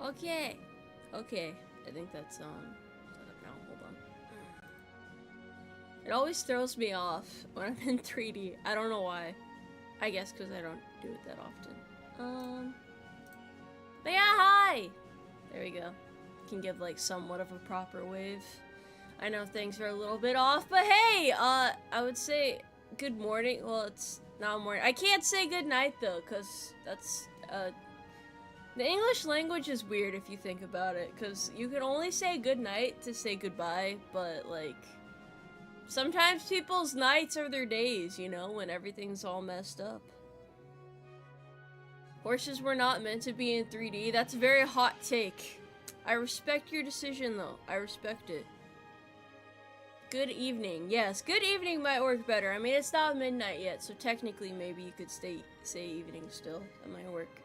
Okay. Okay. I think that's no, hold on. It always throws me off when I'm in 3D. I don't know why. I guess because I don't do it that often. But yeah, hi! There we go. Can give like somewhat of a proper wave. I know things are a little bit off, but hey, I would say good morning. Well, it's not morning. I can't say good night though, cause that's the English language is weird if you think about it, cause you can only say good night to say goodbye, but like sometimes people's nights are their days, you know, when everything's all messed up. Horses were not meant to be in 3D. That's a very hot take. I respect your decision though. I respect it. Good evening. Yes, good evening might work better. I mean, it's not midnight yet, so technically maybe you could say evening still. That might work.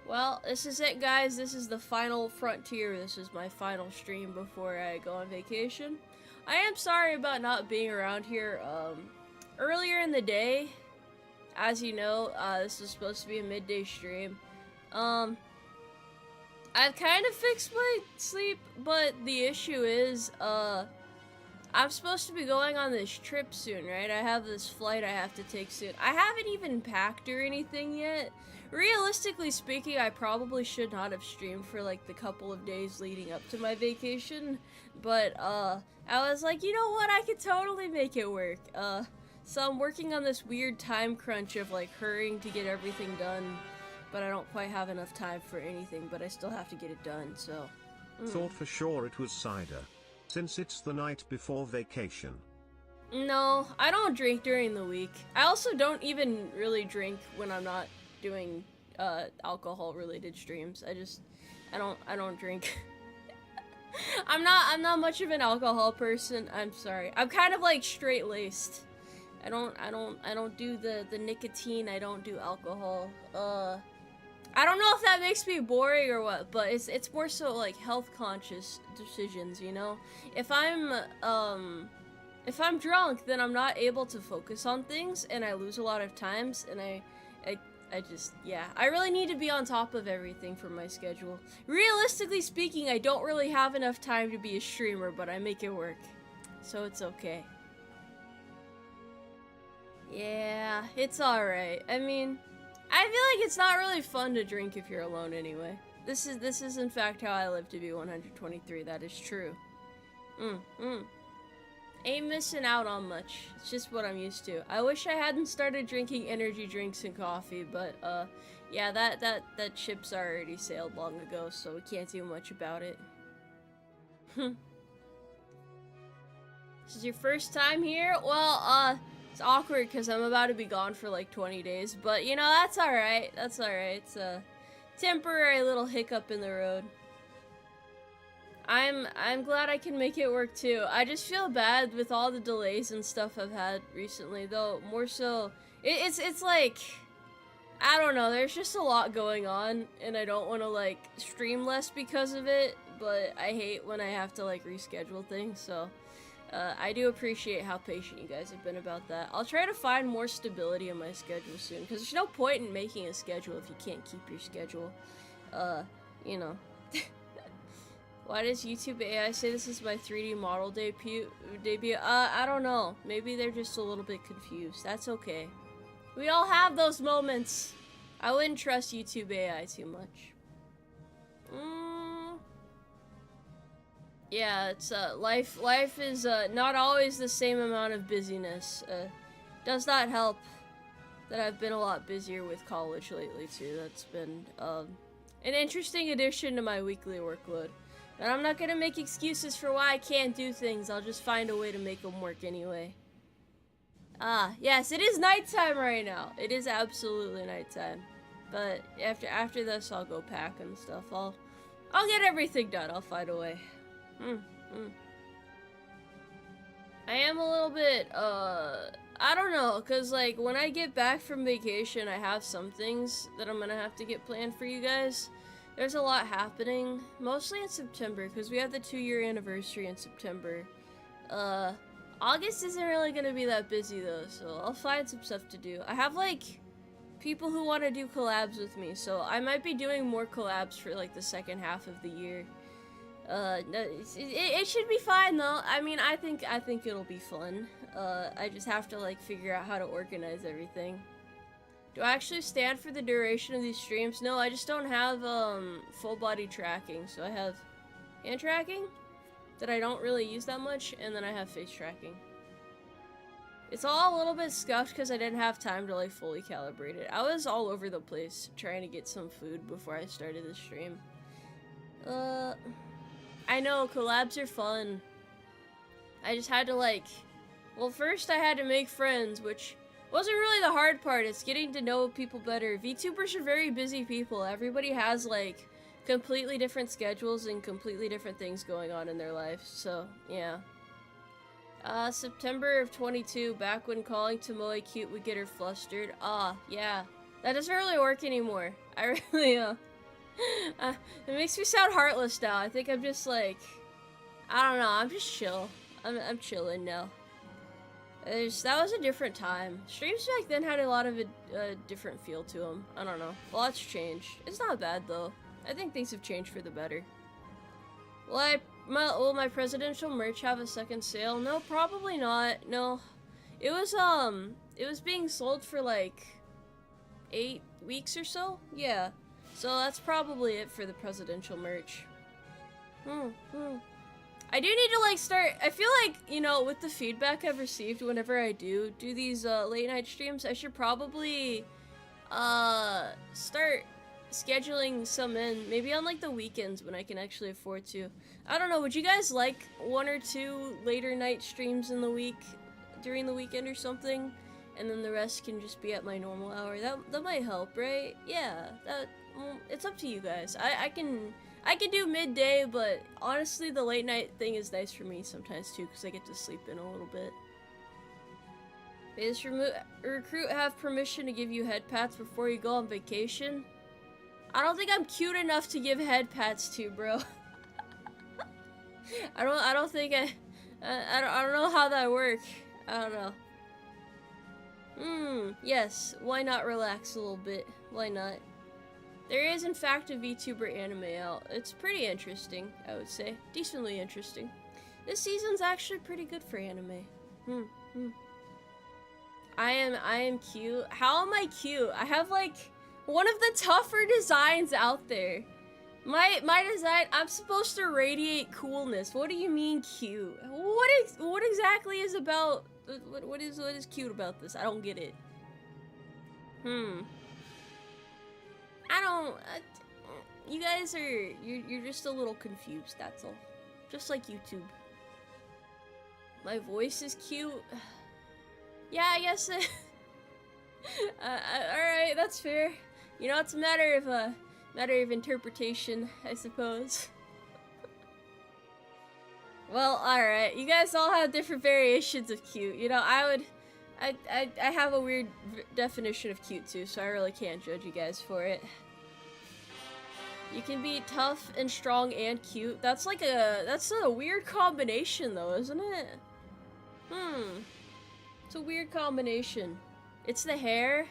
Well, this is it, guys. This is the final frontier. This is my final stream before I go on vacation. I am sorry about not being around here earlier in the day. As you know, this is supposed to be a midday stream. I've kind of fixed my sleep, but the issue is, I'm supposed to be going on this trip soon, right? I have this flight I have to take soon. I haven't even packed or anything yet. Realistically speaking, I probably should not have streamed for like the couple of days leading up to my vacation, but I was like, you know what, I could totally make it work. So I'm working on this weird time crunch of like hurrying to get everything done, but I don't quite have enough time for anything, but I still have to get it done, so. Thought for sure it was cider, since it's the night before vacation. No, I don't drink during the week. I also don't even really drink when I'm not doing alcohol related streams. I don't drink. I'm not much of an alcohol person. I'm sorry. I'm kind of like straight laced. I don't do the nicotine. I don't do alcohol. I don't know if that makes me boring or what, but it's more so like health conscious decisions, you know? If I'm drunk, then I'm not able to focus on things and I lose a lot of times, and I just, yeah, I really need to be on top of everything for my schedule. Realistically speaking, I don't really have enough time to be a streamer, but I make it work. So it's okay. Yeah, it's alright. I mean, I feel like it's not really fun to drink if you're alone anyway. This is in fact how I live to be 123, that is true. Ain't missing out on much. It's just what I'm used to. I wish I hadn't started drinking energy drinks and coffee, but yeah, that ship's already sailed long ago, so we can't do much about it. This is your first time here? Well, it's awkward because I'm about to be gone for like 20 days, but you know, that's alright. That's alright. It's a temporary little hiccup in the road. I'm glad I can make it work too. I just feel bad with all the delays and stuff I've had recently, though more so it's like, I don't know, there's just a lot going on and I don't want to like stream less because of it, but I hate when I have to like reschedule things, so I do appreciate how patient you guys have been about that. I'll try to find more stability in my schedule soon, because there's no point in making a schedule if you can't keep your schedule. You know. Why does YouTube AI say this is my 3D model debut? I don't know. Maybe they're just a little bit confused. That's okay. We all have those moments. I wouldn't trust YouTube AI too much. Yeah, it's life is not always the same amount of busyness. Does not help that I've been a lot busier with college lately too. That's been an interesting addition to my weekly workload. And I'm not gonna make excuses for why I can't do things. I'll just find a way to make them work anyway. Ah, yes, it is nighttime right now. It is absolutely nighttime. But after this, I'll go pack and stuff. I'll get everything done. I'll find a way. I am a little bit, I don't know, cause like when I get back from vacation, I have some things that I'm gonna have to get planned for you guys. There's a lot happening, mostly in September, cause we have the 2-year anniversary in September. August isn't really gonna be that busy though, so I'll find some stuff to do. I have like people who want to do collabs with me, so I might be doing more collabs for like the second half of the year. It should be fine though. I mean, I think it'll be fun. I just have to like figure out how to organize everything. Do I actually stand for the duration of these streams? No, I just don't have full body tracking. So I have hand tracking that I don't really use that much, and then I have face tracking. It's all a little bit scuffed because I didn't have time to like fully calibrate it. I was all over the place trying to get some food before I started the stream. I know, collabs are fun. I just had to like, well, first I had to make friends, which wasn't really the hard part. It's getting to know people better. VTubers are very busy people. Everybody has like completely different schedules and completely different things going on in their life. So yeah. September of 22, back when calling Tomoe cute would get her flustered. Yeah. That doesn't really work anymore. I really, it makes me sound heartless now. I think I'm just like, I don't know, I'm just chill. I'm chilling now. That was a different time. Streams back then had a lot of a different feel to them. I don't know. A lot's changed. It's not bad though. I think things have changed for the better. Will my presidential merch have a second sale? No, probably not. No. It was being sold for like 8 weeks or so. Yeah. So that's probably it for the presidential merch. I do need to like start, I feel like, you know, with the feedback I've received whenever I do these late night streams, I should probably start scheduling some in, maybe on like the weekends when I can actually afford to. I don't know, would you guys like 1 or 2 later night streams in the week, during the weekend or something? And then the rest can just be at my normal hour. That might help, right? Yeah, well, it's up to you guys. I can do midday, but honestly the late night thing is nice for me sometimes too, because I get to sleep in a little bit. Does recruit have permission to give you head pats before you go on vacation? I don't think I'm cute enough to give head pats to, bro. I don't think I don't know how that works. I don't know. Yes, why not relax a little bit? Why not? There is in fact a VTuber anime out. It's pretty interesting, I would say. Decently interesting. This season's actually pretty good for anime. I am cute. How am I cute? I have like one of the tougher designs out there. My design, I'm supposed to radiate coolness. What do you mean cute? What exactly is about what is cute about this? I don't get it. You guys are you're just a little confused, that's all. Just like YouTube. My voice is cute. Yeah, I guess alright, that's fair. You know, it's a matter of interpretation, I suppose. Well, alright. You guys all have different variations of cute. You know, I have a weird definition of cute too, so I really can't judge you guys for it. You can be tough and strong and cute. That's a weird combination though, isn't it? It's a weird combination. It's the hair.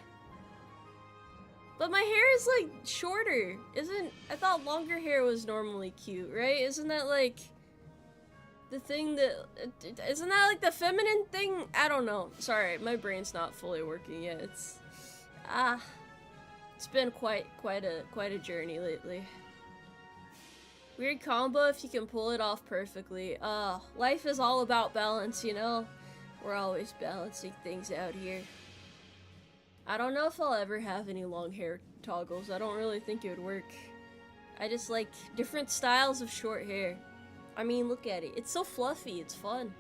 But my hair is like shorter. I thought longer hair was normally cute, right? Isn't that like the thing isn't that like the feminine thing? I don't know. Sorry, my brain's not fully working yet. It's been quite a journey lately. Weird combo if you can pull it off perfectly. Life is all about balance, you know? We're always balancing things out here. I don't know if I'll ever have any long hair toggles. I don't really think it would work. I just like different styles of short hair. I mean, look at it. It's so fluffy. It's fun.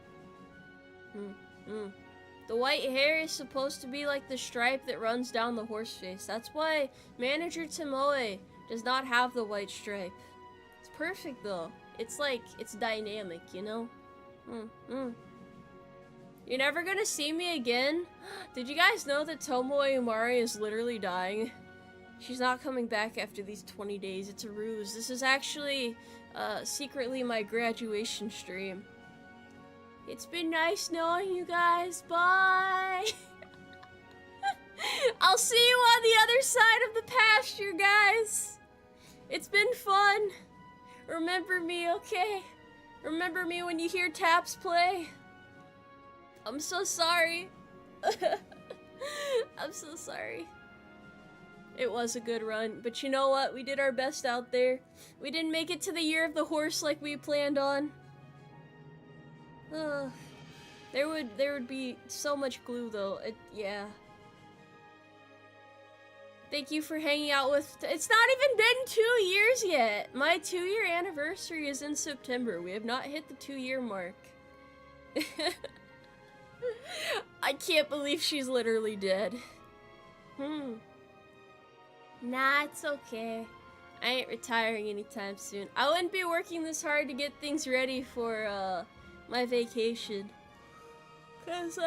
The white hair is supposed to be like the stripe that runs down the horse face. That's why manager Tomoe does not have the white stripe. It's perfect though. It's like, it's dynamic, you know? You're never gonna see me again? Did you guys know that Tomoe Umari is literally dying? She's not coming back after these 20 days. It's a ruse. This is actually, secretly my graduation stream. It's been nice knowing you guys. Bye! I'll see you on the other side of the pasture, guys. It's been fun. Remember me, okay? Remember me when you hear taps play. I'm so sorry. I'm so sorry. It was a good run, but you know what? We did our best out there. We didn't make it to the year of the horse like we planned on. There would be so much glue though. Yeah. Thank you for hanging out with. It's not even been 2 years yet. My 2-year anniversary is in September. We have not hit the 2-year mark. I can't believe she's literally dead. Nah, it's okay. I ain't retiring anytime soon. I wouldn't be working this hard to get things ready for my vacation. Cause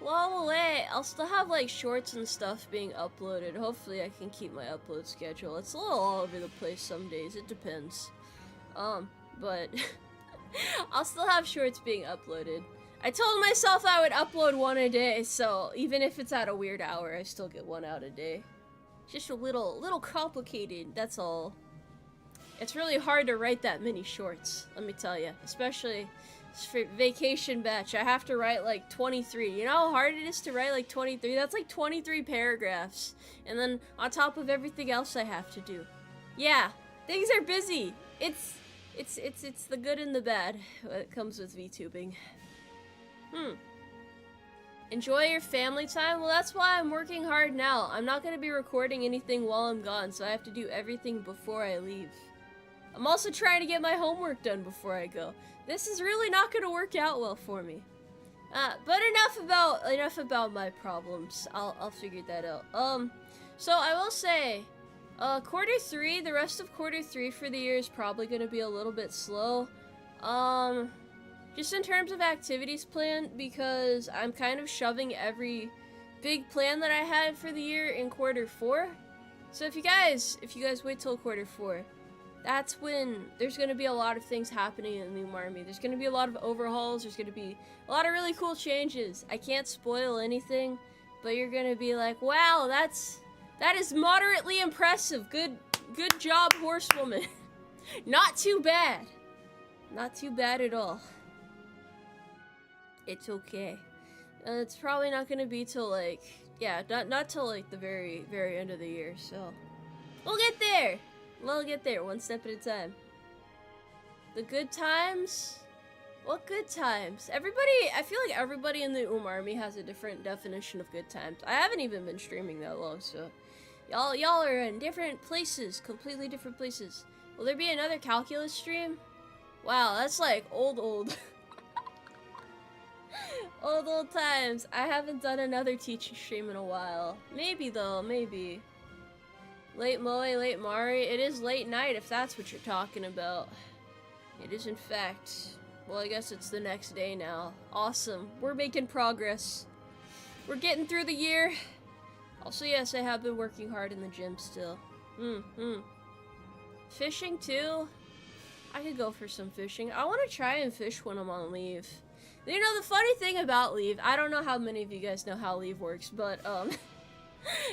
while I'm away, I'll still have like shorts and stuff being uploaded. Hopefully I can keep my upload schedule. It's a little all over the place some days, it depends. But I'll still have shorts being uploaded. I told myself I would upload one a day, so even if it's at a weird hour, I still get one out a day. Just a little complicated, that's all. It's really hard to write that many shorts, let me tell you. Especially for vacation batch, I have to write like 23. You know how hard it is to write like 23? That's like 23 paragraphs. And then on top of everything else I have to do. Yeah, things are busy. It's the good and the bad that comes with VTubing. Enjoy your family time? Well, that's why I'm working hard now. I'm not going to be recording anything while I'm gone, so I have to do everything before I leave. I'm also trying to get my homework done before I go. This is really not going to work out well for me. But enough about my problems. I'll figure that out. So I will say, quarter 3, the rest of quarter 3 for the year is probably going to be a little bit slow. Just in terms of activities planned, because I'm kind of shoving every big plan that I had for the year in quarter 4. So if you guys wait till quarter 4, that's when there's going to be a lot of things happening in the Umarmy. There's going to be a lot of overhauls, there's going to be a lot of really cool changes. I can't spoil anything, but you're going to be like, wow, that is moderately impressive. Good job, horsewoman. Not too bad. Not too bad at all. It's okay. It's probably not gonna be till like, yeah, not till like the very end of the year, so we'll get there. We'll get there, one step at a time. The good times? What good times? I feel like everybody in the Umarmy has a different definition of good times. I haven't even been streaming that long, so y'all are in different places, completely different places. Will there be another calculus stream? Wow, that's like old. Old times. I haven't done another teaching stream in a while. Maybe though, maybe. Late Moe, late Mari. It is late night if that's what you're talking about. It is in fact. Well, I guess it's the next day now. Awesome. We're making progress. We're getting through the year. Also, yes, I have been working hard in the gym still. Fishing too? I could go for some fishing. I want to try and fish when I'm on leave. You know, the funny thing about leave, I don't know how many of you guys know how leave works, but,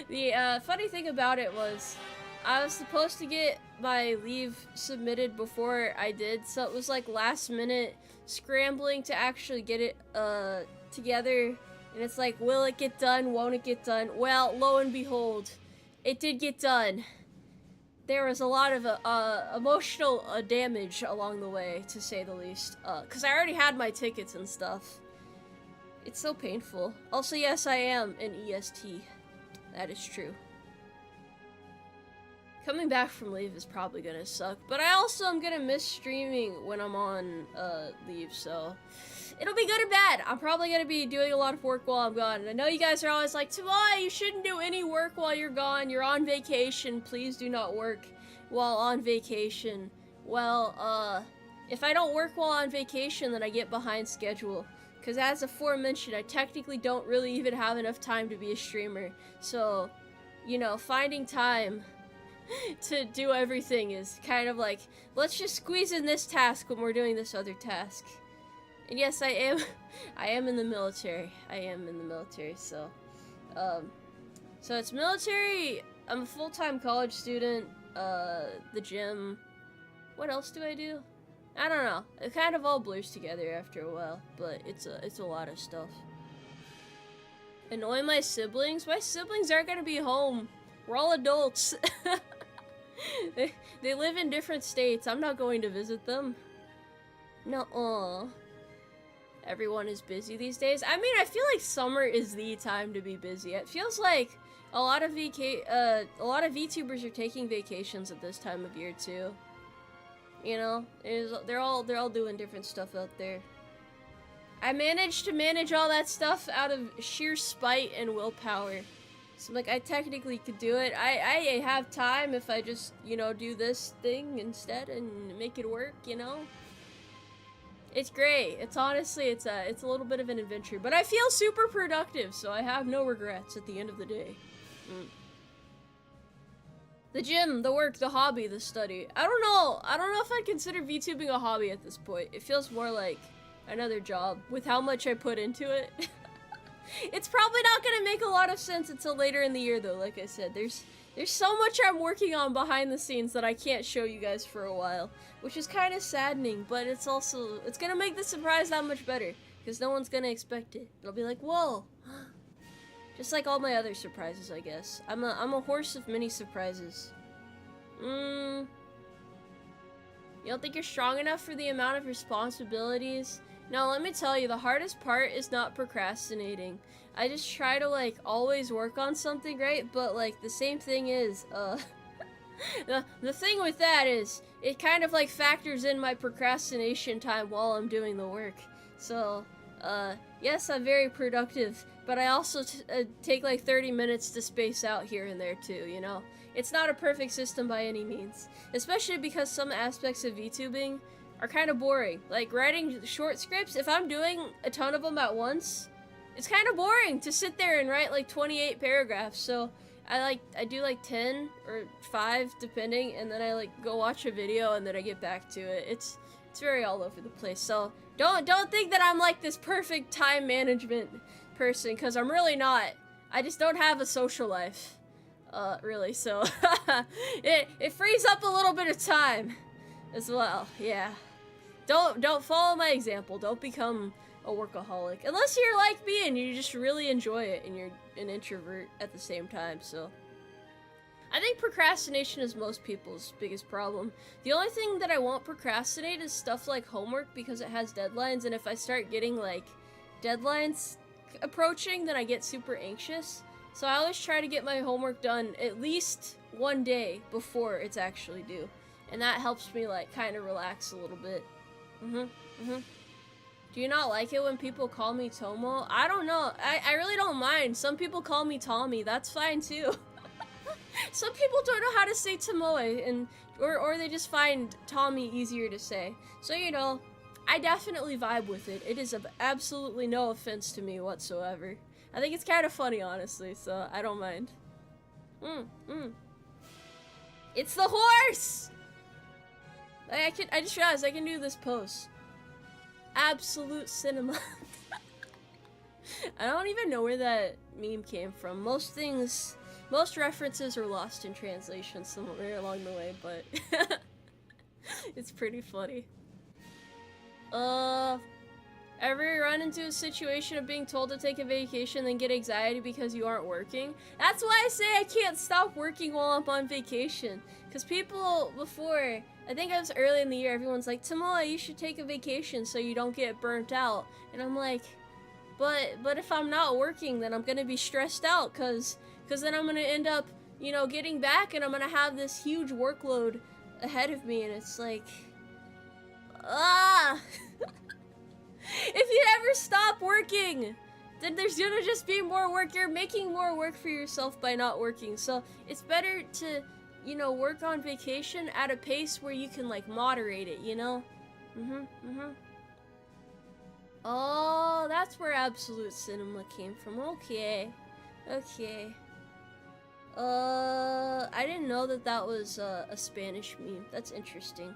the, funny thing about it was, I was supposed to get my leave submitted before I did, so it was, like, last minute scrambling to actually get it, together, and it's like, will it get done, won't it get done? Well, lo and behold, it did get done. There was a lot of emotional damage along the way, to say the least. Because I already had my tickets and stuff. It's so painful. Also, yes, I am an EST. That is true. Coming back from leave is probably gonna suck. But I also am gonna miss streaming when I'm on leave, so it'll be good or bad. I'm probably gonna be doing a lot of work while I'm gone. And I know you guys are always like, Tomoe, you shouldn't do any work while you're gone. You're on vacation. Please do not work while on vacation. Well, if I don't work while on vacation, then I get behind schedule. Because as aforementioned, I technically don't really even have enough time to be a streamer. So, you know, finding time to do everything is kind of like, let's just squeeze in this task when we're doing this other task. And yes, I am. I am in the military. I am in the military. So, so it's military. I'm a full-time college student. The gym. What else do I do? I don't know. It kind of all blurs together after a while, but it's a lot of stuff. Annoy my siblings? My siblings aren't gonna be home. We're all adults. They live in different states. I'm not going to visit them. Nuh-uh. Everyone is busy these days. I mean, I feel like summer is the time to be busy. It feels like a lot of VTubers are taking vacations at this time of year too. You know, they're all doing different stuff out there. I managed to manage all that stuff out of sheer spite and willpower. So like, I technically could do it. I have time if I just, you know, do this thing instead and make it work, you know? It's great. It's honestly, it's a little bit of an adventure, but I feel super productive, so I have no regrets at the end of the day. The gym, the work, the hobby, the study. I don't know if I'd consider VTubing a hobby at this point. It feels more like another job with how much I put into it. It's probably not gonna make a lot of sense until later in the year though, like I said. There's so much I'm working on behind the scenes that I can't show you guys for a while, which is kind of saddening, but it's gonna make the surprise that much better, because no one's gonna expect it. It'll be like, whoa! Just like all my other surprises, I guess. I'm a horse of many surprises. You don't think you're strong enough for the amount of responsibilities? No, let me tell you, the hardest part is not procrastinating. I just try to, like, always work on something, right? But, like, the same thing is, the thing with that is, it kind of, like, factors in my procrastination time while I'm doing the work. So, yes, I'm very productive, but I also take, like, 30 minutes to space out here and there, too, you know? It's not a perfect system by any means. Especially because some aspects of VTubing are kind of boring. Like, writing short scripts, if I'm doing a ton of them at once, it's kind of boring to sit there and write like 28 paragraphs. So I do like 10 or 5 depending, and then I like go watch a video and then I get back to it. It's very all over the place. So don't think that I'm like this perfect time management person, because I'm really not. I just don't have a social life. Really, so it frees up a little bit of time as well. Yeah. Don't follow my example. Don't become a workaholic. Unless you're like me and you just really enjoy it and you're an introvert at the same time, so. I think procrastination is most people's biggest problem. The only thing that I won't procrastinate is stuff like homework, because it has deadlines, and if I start getting like deadlines approaching, then I get super anxious. So I always try to get my homework done at least one day before it's actually due. And that helps me like kind of relax a little bit. Do you not like it when people call me Tomo? I don't know. I really don't mind. Some people call me Tommy. That's fine too. Some people don't know how to say Tomoe, and or they just find Tommy easier to say. So, you know, I definitely vibe with it. It is of absolutely no offense to me whatsoever. I think it's kind of funny, honestly, so I don't mind. It's the horse! I just realized I can do this pose. Absolute cinema. I don't even know where that meme came from. Most references are lost in translation somewhere along the way, but it's pretty funny. Ever run into a situation of being told to take a vacation then get anxiety because you aren't working? That's why I say I can't stop working while I'm on vacation. Because people before, I think it was early in the year, everyone's like, Tomoe, you should take a vacation so you don't get burnt out. And I'm like, but if I'm not working, then I'm going to be stressed out, because then I'm going to end up, you know, getting back and I'm going to have this huge workload ahead of me, and it's like, if you ever stop working, then there's gonna just be more work. You're making more work for yourself by not working. So it's better to, you know, work on vacation at a pace where you can like moderate it, you know? Oh, that's where absolute cinema came from. Okay. I didn't know that was a Spanish meme. That's interesting.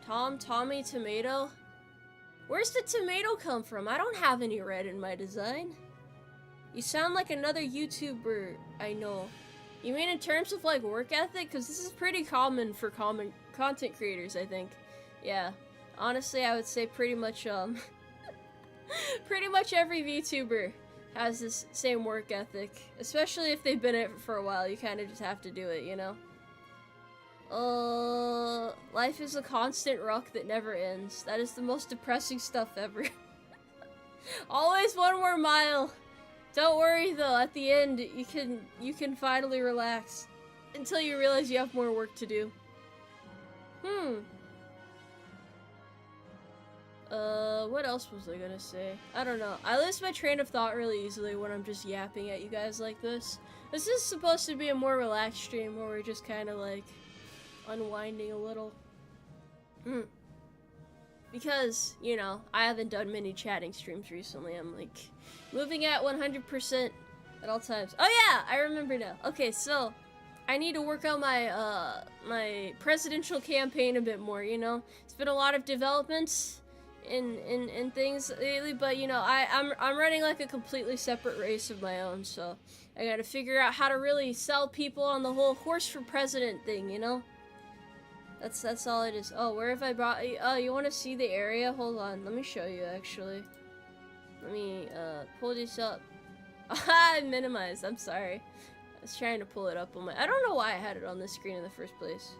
Tommy Tomato. Where's the tomato come from? I don't have any red in my design. You sound like another YouTuber I know. You mean in terms of like work ethic? Because this is pretty common for common content creators, I think. Yeah. Honestly, I would say pretty much pretty much every VTuber has this same work ethic. Especially if they've been at it for a while, you kind of just have to do it, you know? Life is a constant ruck that never ends. That is the most depressing stuff ever. Always one more mile. Don't worry though, at the end you can finally relax. Until you realize you have more work to do. What else was I gonna say? I don't know. I lose my train of thought really easily when I'm just yapping at you guys like this. This is supposed to be a more relaxed stream where we're just kind of like unwinding a little. Because, you know, I haven't done many chatting streams recently. I'm like moving at 100% at all times. Oh yeah, I remember now. Okay, so I need to work on my my presidential campaign a bit more, you know. It's been a lot of developments in things lately, but you know, I'm running like a completely separate race of my own, so I gotta figure out how to really sell people on the whole horse for president thing, you know? That's all it is. Oh, where have I brought you? Oh, you want to see the area? Hold on, let me show you actually. Let me pull this up. I minimized, I'm sorry. I was trying to pull it up on my... I don't know why I had it on this screen in the first place.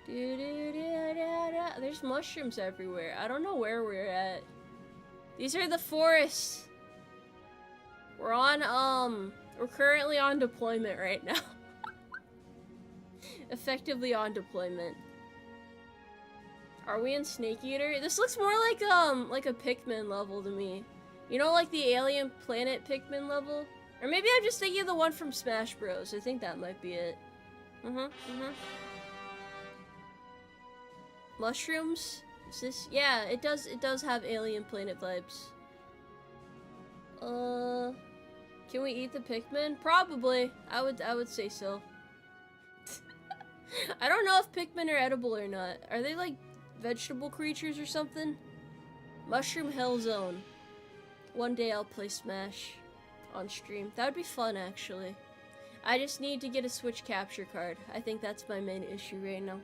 There's mushrooms everywhere. I don't know where we're at. These are the forests. We're on, we're currently on deployment right now. Effectively on deployment. Are we in Snake Eater? This looks more like a Pikmin level to me. You know, like the alien planet Pikmin level? Or maybe I'm just thinking of the one from Smash Bros. I think that might be it. Mushrooms? Is this? Yeah, it does have alien planet vibes. Can we eat the Pikmin? Probably. I would say so. I don't know if Pikmin are edible or not. Are they like vegetable creatures or something? Mushroom Hell Zone. One day I'll play Smash on stream. That would be fun, actually. I just need to get a Switch capture card. I think that's my main issue right now.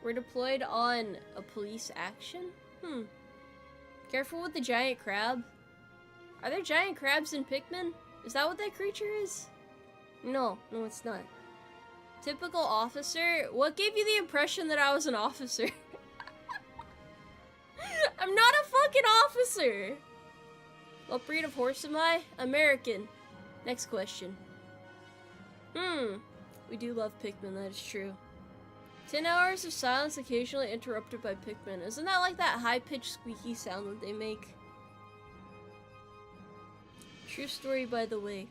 We're deployed on a police action? Careful with the giant crab. Are there giant crabs in Pikmin? Is that what that creature is? No, it's not. Typical officer? What gave you the impression that I was an officer? I'm not a fucking officer! What breed of horse am I? American. Next question. We do love Pikmin, that is true. 10 hours of silence occasionally interrupted by Pikmin. Isn't that like that high-pitched squeaky sound that they make? True story, by the way.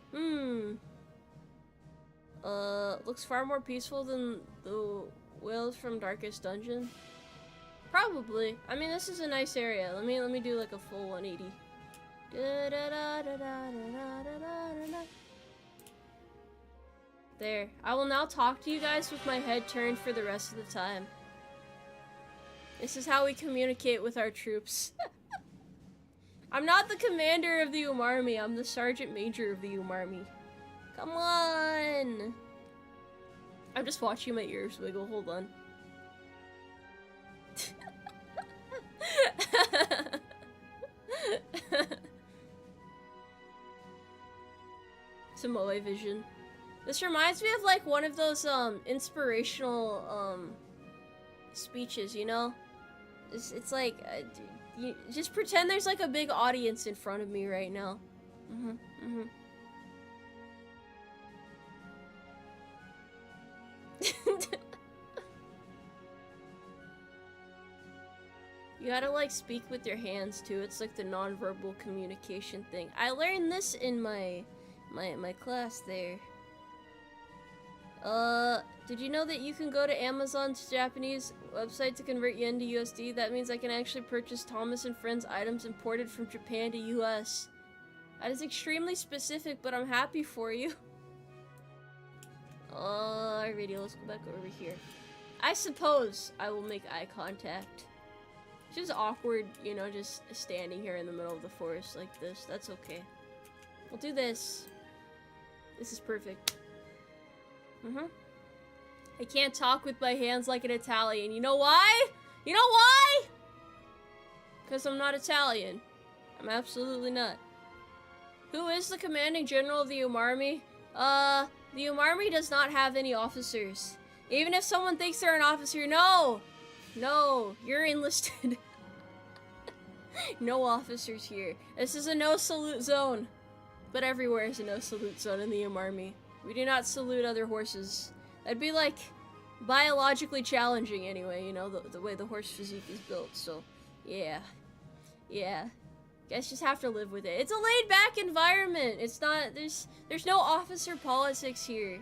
Looks far more peaceful than the whales from Darkest Dungeon. Probably. I mean, this is a nice area. Let me do like a full 180. There. I will now talk to you guys with my head turned for the rest of the time. This is how we communicate with our troops. I'm not the commander of the UmARmy, I'm the sergeant major of the UmARmy. Come on! I'm just watching my ears wiggle, hold on. Tomoe vision. This reminds me of like one of those inspirational speeches, you know? It's like you just pretend there's like a big audience in front of me right now. You gotta like speak with your hands too. It's like the nonverbal communication thing. I learned this in my class there. Did you know that you can go to Amazon's Japanese website to convert yen to USD? That means I can actually purchase Thomas and Friends items imported from Japan to US. That is extremely specific, but I'm happy for you. Alrighty, let's go back over here. I suppose I will make eye contact. just awkward, you know, just standing here in the middle of the forest like this. That's okay. We'll do this. This is perfect. I can't talk with my hands like an Italian. You know why? You know why? Because I'm not Italian. I'm absolutely not. Who is the commanding general of the Umarmy? The Umarmy does not have any officers. Even if someone thinks they're an officer, no! No, you're enlisted. No officers here. This is a no salute zone. But everywhere is a no salute zone in the Umarmy. We do not salute other horses. That'd be like biologically challenging anyway, you know, the way the horse physique is built, so yeah. Yeah. Guys just have to live with it. It's a laid back environment. It's not, there's no officer politics here.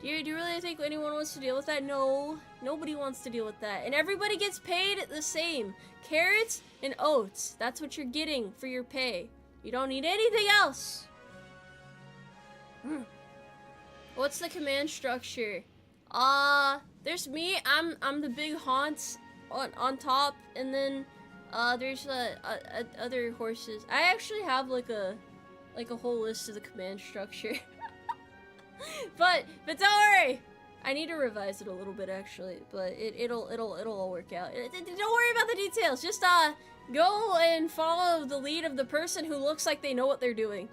Do you really think anyone wants to deal with that? No. Nobody wants to deal with that. And everybody gets paid the same. Carrots and oats. That's what you're getting for your pay. You don't need anything else. What's the command structure? There's me. I'm the big Hans on top, and then there's other horses. I actually have like a whole list of the command structure. but don't worry. I need to revise it a little bit actually, but it'll all work out. Don't worry about the details. Just go and follow the lead of the person who looks like they know what they're doing.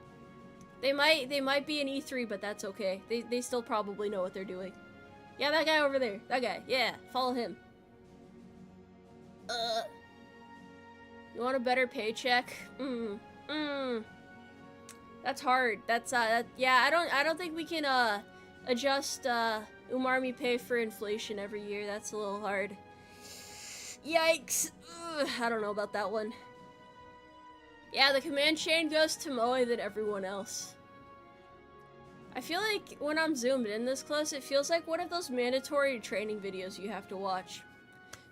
They might be an E3, but that's okay. They still probably know what they're doing. Yeah, that guy over there. That guy. Yeah, follow him. You want a better paycheck? That's hard. That's yeah, I don't think we can adjust Umarmy pay for inflation every year. That's a little hard. Yikes. I don't know about that one. Yeah, the command chain goes to Moe than everyone else. I feel like when I'm zoomed in this close, it feels like one of those mandatory training videos you have to watch.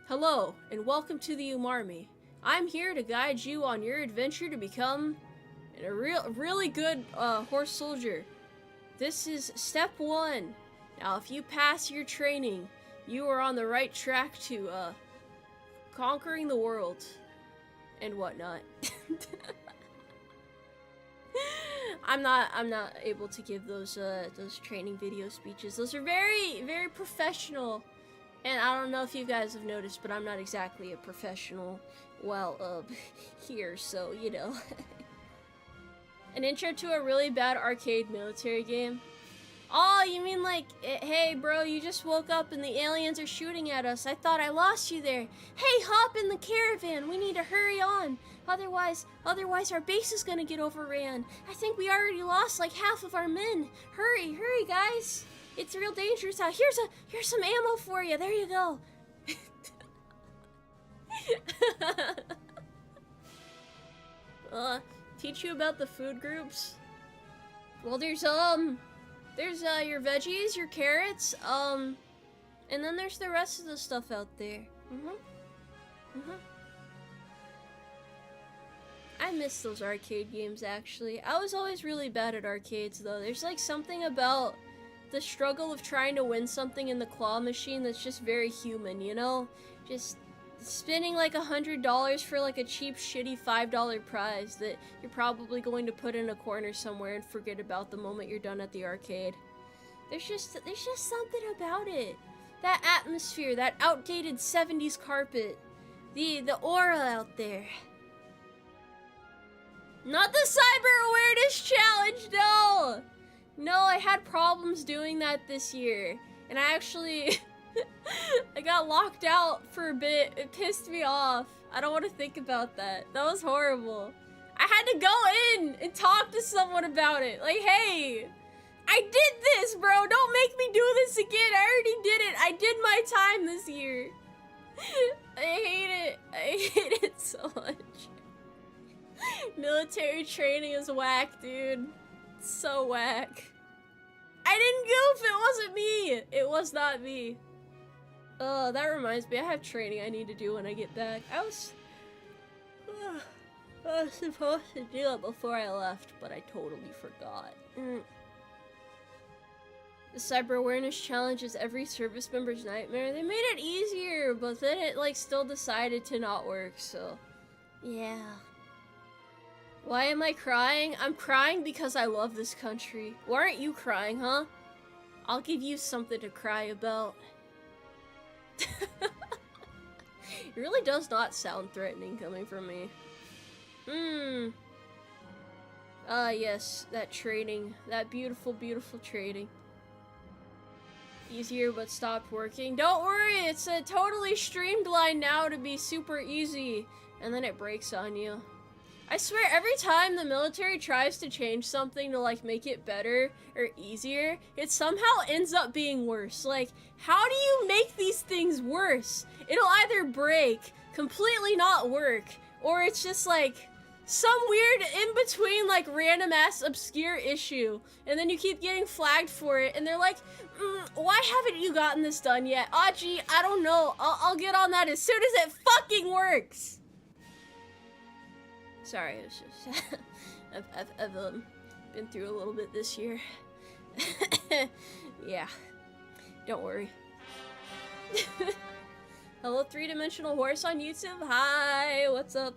Hello, and welcome to the Umarmy. I'm here to guide you on your adventure to become a really good horse soldier. This is step 1. Now, if you pass your training, you are on the right track to conquering the world and whatnot. I'm not able to give those training video speeches. Those are very, very professional. And I don't know if you guys have noticed, but I'm not exactly a professional, well, here, so, you know. An intro to a really bad arcade military game. Oh, you mean like, hey bro, you just woke up and the aliens are shooting at us. I thought I lost you there. Hey, hop in the caravan. We need to hurry on. Otherwise our base is gonna get overran. I think we already lost like half of our men. Hurry, guys. It's real dangerous out. Here's some ammo for you. There you go. Teach you about the food groups? Well, there's your veggies, your carrots, and then there's the rest of the stuff out there. I miss those arcade games, actually. I was always really bad at arcades, though. There's like something about the struggle of trying to win something in the claw machine that's just very human, you know? Just spending like $100 for like a cheap, shitty $5 prize that you're probably going to put in a corner somewhere and forget about the moment you're done at the arcade. There's just something about it. That atmosphere, that outdated 70s carpet, the aura out there. Not the cyber awareness challenge, no! No, I had problems doing that this year, and I actually I got locked out for a bit. It pissed me off. I don't want to think about that. That was horrible. I had to go in and talk to someone about it. Like, hey, I did this, bro. Don't make me do this again. I already did it. I did my time this year. I hate it. I hate it so much. Military training is whack, dude. It's so whack. I didn't goof. It wasn't me. It was not me. Oh, that reminds me. I have training I need to do when I get back. I was supposed to do it before I left, but I totally forgot. The cyber awareness challenge is every service member's nightmare. They made it easier, but then it like still decided to not work, so yeah. Why am I crying? I'm crying because I love this country. Why aren't you crying, huh? I'll give you something to cry about. It really does not sound threatening coming from me. Yes, that trading. That beautiful, beautiful trading. Easier but stopped working. Don't worry, it's totally streamlined now to be super easy. And then it breaks on you. I swear, every time the military tries to change something to like make it better or easier, it somehow ends up being worse. Like, how do you make these things worse? It'll either break, completely not work, or it's just like some weird in-between like random ass obscure issue, and then you keep getting flagged for it, and they're like, why haven't you gotten this done yet? Aw, gee, I don't know. I'll get on that as soon as it fucking works. Sorry, it's just I've been through a little bit this year. Yeah, don't worry. Hello, three-dimensional horse on YouTube. Hi, what's up?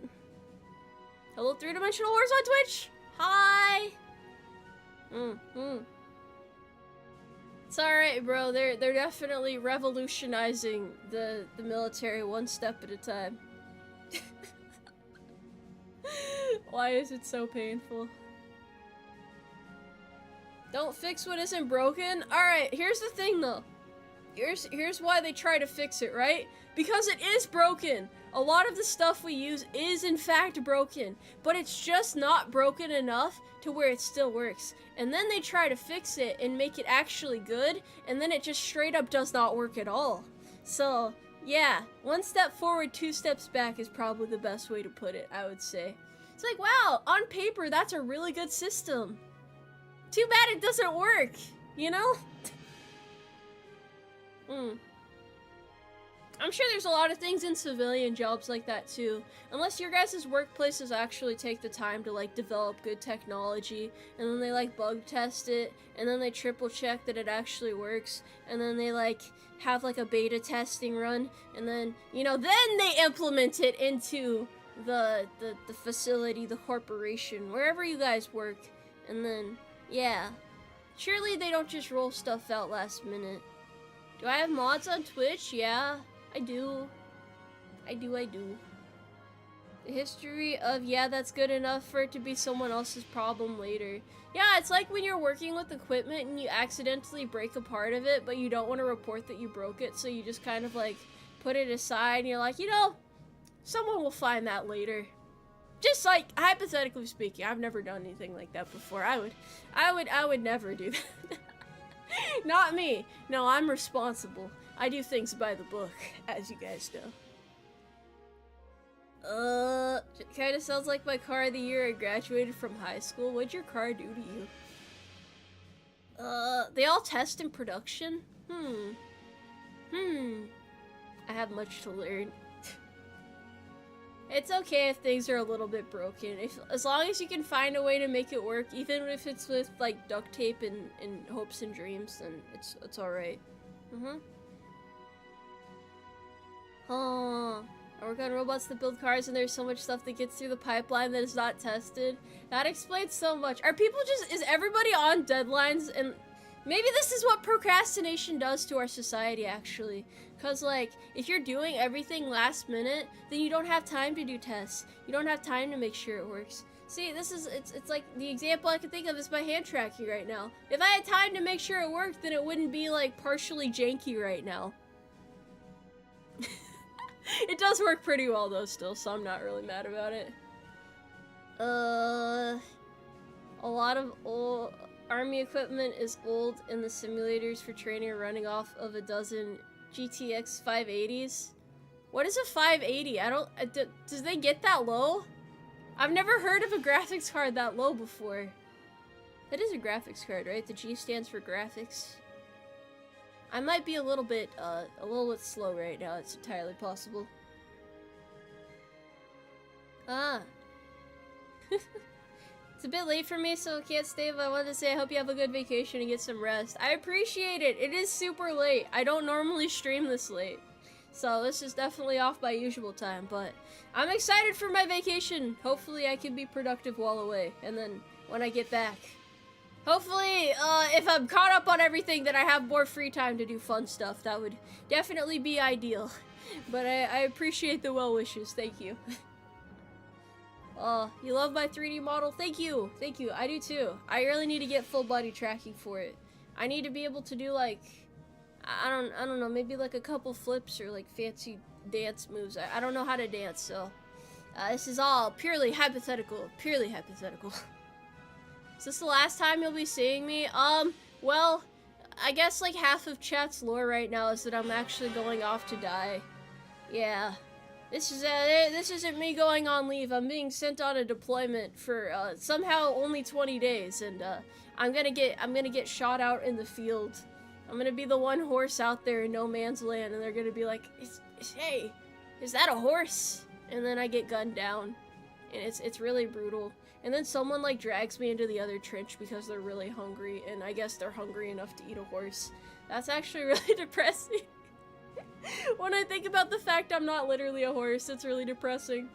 Hello, three-dimensional horse on Twitch. Hi. It's alright, bro. They're definitely revolutionizing the military one step at a time. Why is it so painful? Don't fix what isn't broken? Alright, here's the thing though. Here's why they try to fix it, right? Because it is broken. A lot of the stuff we use is in fact broken, but it's just not broken enough to where it still works. And then they try to fix it and make it actually good, and then it just straight up does not work at all. So, yeah, one step forward, two steps back is probably the best way to put it, I would say. It's like, wow, on paper, that's a really good system. Too bad it doesn't work, you know? I'm sure there's a lot of things in civilian jobs like that too. Unless your guys' workplaces actually take the time to like develop good technology, and then they like bug test it, and then they triple check that it actually works, and then they like have like a beta testing run, and then, you know, then they implement it into the facility, the corporation, wherever you guys work, and then, yeah. Surely they don't just roll stuff out last minute. Do I have mods on Twitch? Yeah, I do. I do. The history of, yeah, that's good enough for it to be someone else's problem later. Yeah, it's like when you're working with equipment and you accidentally break a part of it, but you don't want to report that you broke it, so you just kind of like put it aside and you're like, you know, someone will find that later. Just like, hypothetically speaking, I've never done anything like that before. I would never do that. Not me. No, I'm responsible. I do things by the book, as you guys know. It kinda sounds like my car the year I graduated from high school. What'd your car do to you? They all test in production? I have much to learn. It's okay if things are a little bit broken. As long as you can find a way to make it work, even if it's with like duct tape and hopes and dreams, then it's alright. I work on robots that build cars, and there's so much stuff that gets through the pipeline that is not tested. That explains so much. Are people is everybody on deadlines? And maybe this is what procrastination does to our society, actually. Because, like, if you're doing everything last minute, then you don't have time to do tests. You don't have time to make sure it works. See, it's like, the example I can think of is my hand tracking right now. If I had time to make sure it worked, then it wouldn't be, like, partially janky right now. It does work pretty well, though, still, so I'm not really mad about it. A lot of old army equipment is old, and the simulators for training are running off of a dozen GTX 580s. What is a 580? Does they get that low? I've never heard of a graphics card that low before. That is a graphics card, right? The G stands for graphics. I might be a little bit slow right now. It's entirely possible. It's a bit late for me, so I can't stay, but I wanted to say I hope you have a good vacation and get some rest. I appreciate it. It is super late. I don't normally stream this late. So this is definitely off my usual time, but I'm excited for my vacation. Hopefully I can be productive while away, and then when I get back. Hopefully, if I'm caught up on everything, then I have more free time to do fun stuff. That would definitely be ideal. But I appreciate the well wishes. Thank you. You love my 3D model? Thank you. Thank you. I do too. I really need to get full body tracking for it. I need to be able to do like, I don't know, maybe like a couple flips or like fancy dance moves. I don't know how to dance, so this is all purely hypothetical. Purely hypothetical. Is this the last time you'll be seeing me? Well, I guess like half of chat's lore right now is that I'm actually going off to die. Yeah. This isn't me going on leave. I'm being sent on a deployment for somehow only 20 days, and I'm gonna get shot out in the field. I'm gonna be the one horse out there in no man's land, and they're gonna be like, "Hey, is that a horse?" And then I get gunned down, and it's really brutal. And then someone like drags me into the other trench because they're really hungry, and I guess they're hungry enough to eat a horse. That's actually really depressing. When I think about the fact I'm not literally a horse, it's really depressing.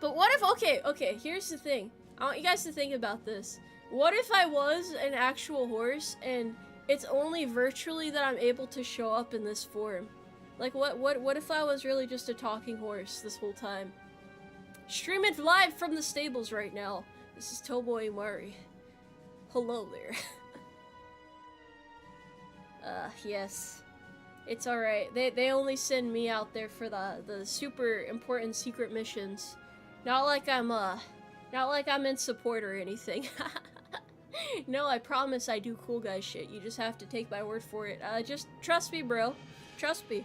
But what if, okay, here's the thing. I want you guys to think about this. What if I was an actual horse, and it's only virtually that I'm able to show up in this form? Like, what if I was really just a talking horse this whole time? Stream it live from the stables right now. This is Tomoe Umari. Hello there. Yes. It's alright. They only send me out there for the super important secret missions. Not like I'm in support or anything. No, I promise I do cool guy shit. You just have to take my word for it. Just trust me, bro. Trust me.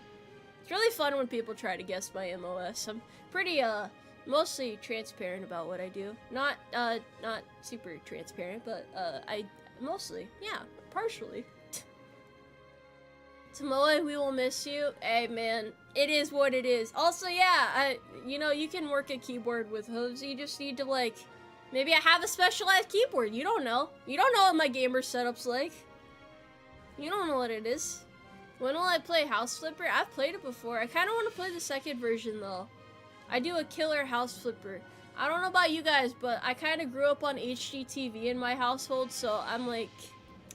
It's really fun when people try to guess my MOS. I'm pretty, mostly transparent about what I do. Not super transparent, but, I mostly, yeah, partially. Tomoe, we will miss you. Hey, man, it is what it is. Also, yeah, you know, you can work a keyboard with hooves. You just need to, like, maybe I have a specialized keyboard. You don't know. You don't know what my gamer setup's like. You don't know what it is. When will I play House Flipper? I've played it before. I kind of want to play the second version, though. I do a killer House Flipper. I don't know about you guys, but I kind of grew up on HGTV in my household, so I'm like,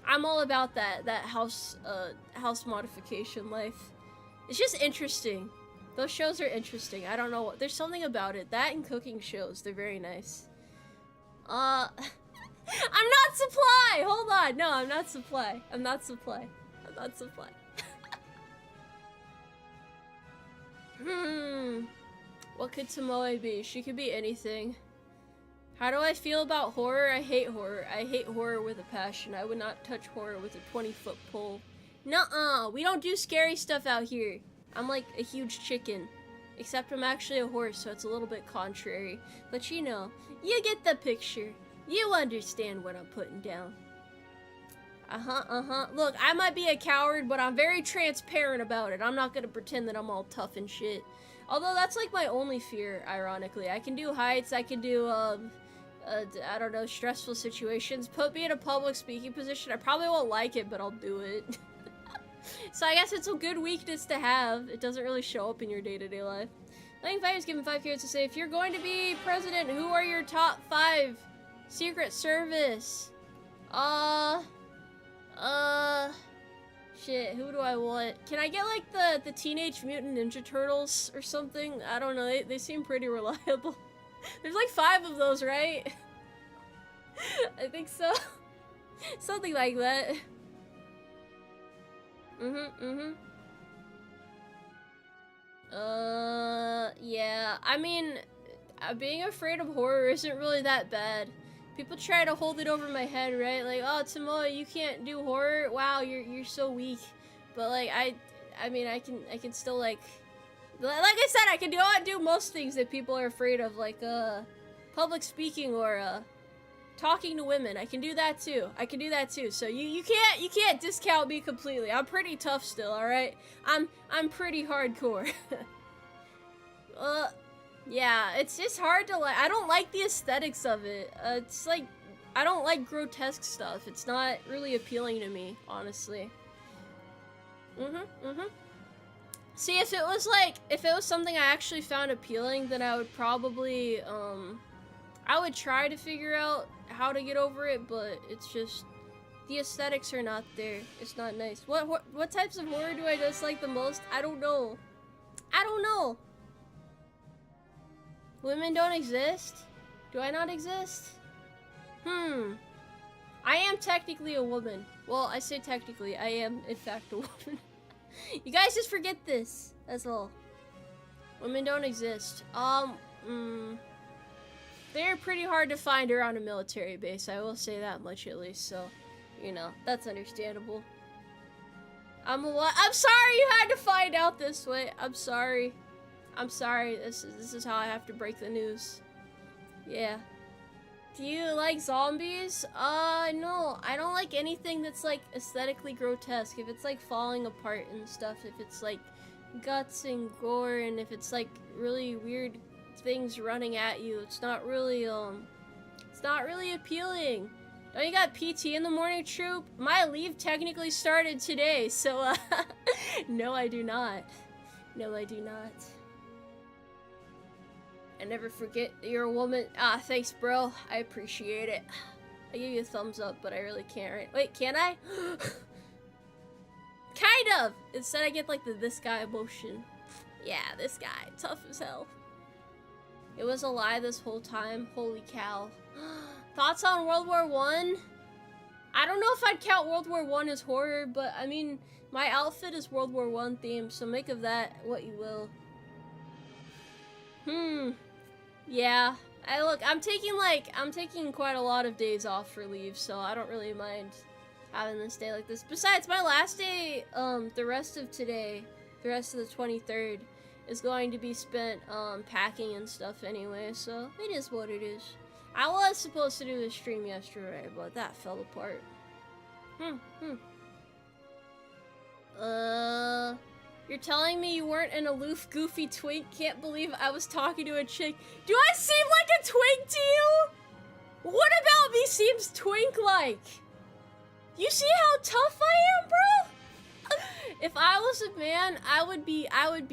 I'm all about that house modification life. It's just interesting. Those shows are interesting. I don't know what, there's something about it. That and cooking shows, they're very nice. I'm not Supply! Hold on, no, I'm not Supply. I'm not Supply. I'm not Supply. What could Tomoe be? She could be anything. How do I feel about horror? I hate horror. I hate horror with a passion. I would not touch horror with a 20-foot pole. Nuh-uh, we don't do scary stuff out here. I'm like a huge chicken. Except I'm actually a horse, so it's a little bit contrary. But you know, you get the picture. You understand what I'm putting down. Look, I might be a coward, but I'm very transparent about it. I'm not gonna pretend that I'm all tough and shit. Although that's like my only fear, ironically. I can do heights, I can do, I don't know, stressful situations. Put me in a public speaking position. I probably won't like it, but I'll do it. So I guess it's a good weakness to have. It doesn't really show up in your day-to-day life. I think Five is given 5 carrots to say, if you're going to be president, who are your top 5? Secret Service. Shit, who do I want? Can I get like the Teenage Mutant Ninja Turtles or something? I don't know, they seem pretty reliable. There's like 5 of those, right? I think so. Something like that. Yeah, I mean, being afraid of horror isn't really that bad. People try to hold it over my head, right? Like, oh, Tomoe, you can't do horror? Wow, you're so weak. But like, I mean, I can still like I said, I can do most things that people are afraid of, like public speaking or talking to women. I can do that too. So you can't discount me completely. I'm pretty tough still, all right? I'm pretty hardcore. Yeah, it's just hard to like. I don't like the aesthetics of it. It's like I don't like grotesque stuff. It's not really appealing to me, honestly. See, if it was something I actually found appealing, then I would probably I would try to figure out how to get over it, but it's just the aesthetics are not there. It's not nice. What types of horror do I dislike the most? I don't know. I don't know. Women don't exist? Do I not exist? I am technically a woman. Well, I say technically. I am, in fact, a woman. You guys just forget this. That's all. Women don't exist. They're pretty hard to find around a military base. I will say that much at least. So, you know, that's understandable. I'm sorry you had to find out this way. I'm sorry. I'm sorry. This is how I have to break the news. Yeah. Do you like zombies? No. I don't like anything that's like aesthetically grotesque. If it's like falling apart and stuff, if it's like guts and gore, and if it's like really weird things running at you, it's not really appealing. Don't you got PT in the morning, troop? My leave technically started today, so no, I do not. No, I do not. I never forget that you're a woman. Ah, thanks, bro. I appreciate it. I give you a thumbs up, but I really can't, right? Wait, can I? Kind of! Instead, I get like the this guy emotion. Yeah, this guy. Tough as hell. It was a lie this whole time. Holy cow. Thoughts on World War I? I don't know if I'd count World War I as horror, but I mean, my outfit is World War I themed, so make of that what you will. Yeah. I'm taking quite a lot of days off for leave, so I don't really mind having this day like this. Besides, my last day, the rest of today, the rest of the 23rd, is going to be spent, packing and stuff anyway, so it is what it is. I was supposed to do the stream yesterday, but that fell apart. You're telling me you weren't an aloof, goofy twink? Can't believe I was talking to a chick. Do I seem like a twink to you? What about me seems twink-like? You see how tough I am, bro? If I was a man, I would be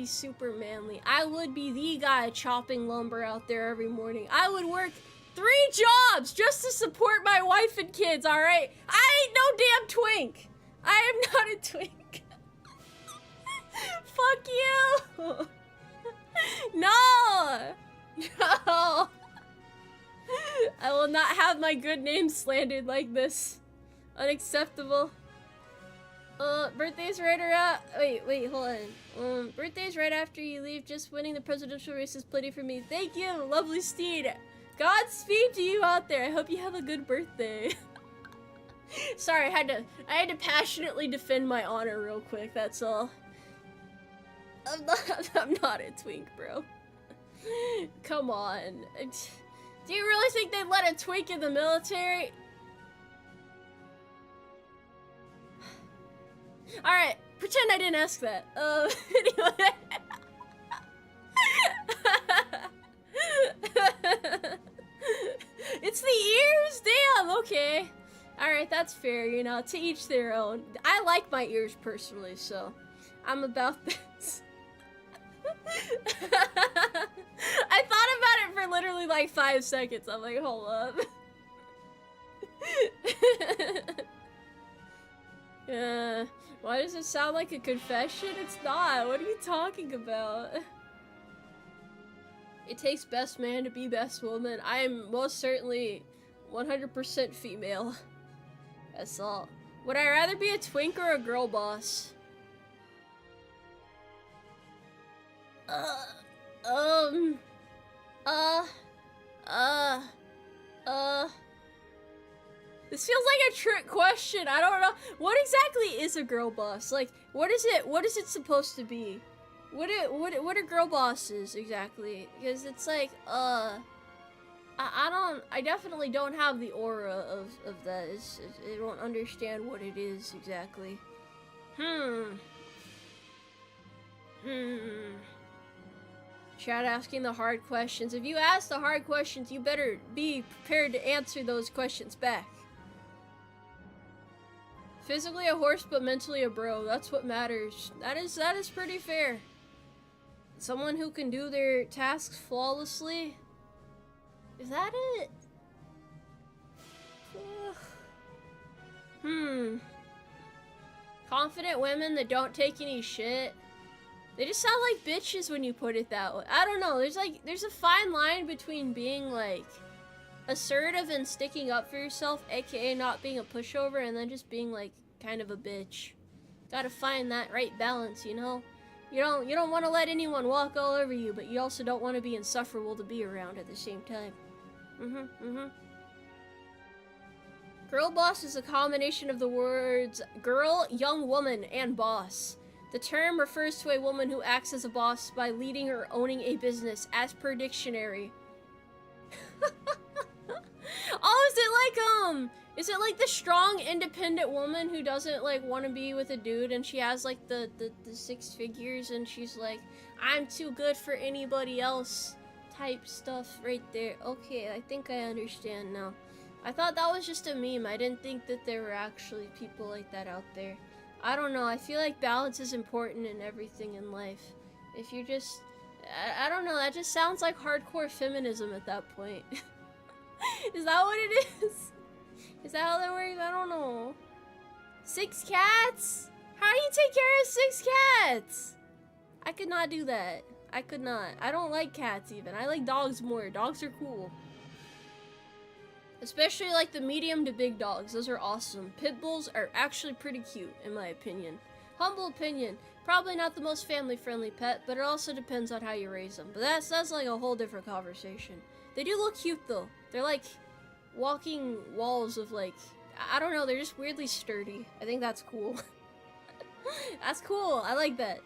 super manly. I would be the guy chopping lumber out there every morning. I would work 3 jobs just to support my wife and kids, alright? I ain't no damn twink. I am not a twink. Fuck you! No! No! I will not have my good name slandered like this. Unacceptable. Birthday's right around. Wait, hold on. Birthday's right after you leave. Just winning the presidential race is plenty for me. Thank you, lovely steed. Godspeed to you out there. I hope you have a good birthday. Sorry, I had to passionately defend my honor real quick. That's all. I'm not a twink, bro. Come on. Do you really think they'd let a twink in the military? Alright, pretend I didn't ask that. Anyway. It's the ears? Damn, okay. Alright, that's fair, you know, to each their own. I like my ears personally, so I'm about this. I thought about it for literally like 5 seconds. I'm like, hold up. Why does it sound like a confession? It's not. What are you talking about? It takes best man to be best woman. I am most certainly 100% female. That's all. Would I rather be a twink or a girl boss? This feels like a trick question. I don't know. What exactly is a girl boss? Like, what is it supposed to be? What are girl bosses exactly? Because it's like, I definitely don't have the aura of that. I don't understand what it is exactly. Chat asking the hard questions. If you ask the hard questions, you better be prepared to answer those questions back. Physically a horse, but mentally a bro. That's what matters. That is pretty fair. Someone who can do their tasks flawlessly. Is that it? Confident women that don't take any shit. They just sound like bitches when you put it that way. I don't know. There's a fine line between being like assertive and sticking up for yourself, aka not being a pushover, and then just being like kind of a bitch. Gotta find that right balance, you know? You don't want to let anyone walk all over you, but you also don't want to be insufferable to be around at the same time. Girl boss is a combination of the words girl, young woman, and boss. The term refers to a woman who acts as a boss by leading or owning a business, as per dictionary. Oh, is it like the strong, independent woman who doesn't like want to be with a dude, and she has like the 6 figures, and she's like, I'm too good for anybody else type stuff right there. Okay, I think I understand now. I thought that was just a meme. I didn't think that there were actually people like that out there. I don't know. I feel like balance is important in everything in life. If you just... I don't know. That just sounds like hardcore feminism at that point. Is that what it is? Is that how that works? I don't know. 6 cats? How do you take care of 6 cats? I could not do that. I could not. I don't like cats even. I like dogs more. Dogs are cool. Especially like the medium to big dogs. Those are awesome. Pit bulls are actually pretty cute, in my opinion. Humble opinion. Probably not the most family-friendly pet, but it also depends on how you raise them. But that's like a whole different conversation. They do look cute though. They're like walking walls of like, I don't know, they're just weirdly sturdy. I think that's cool. That's cool. I like that.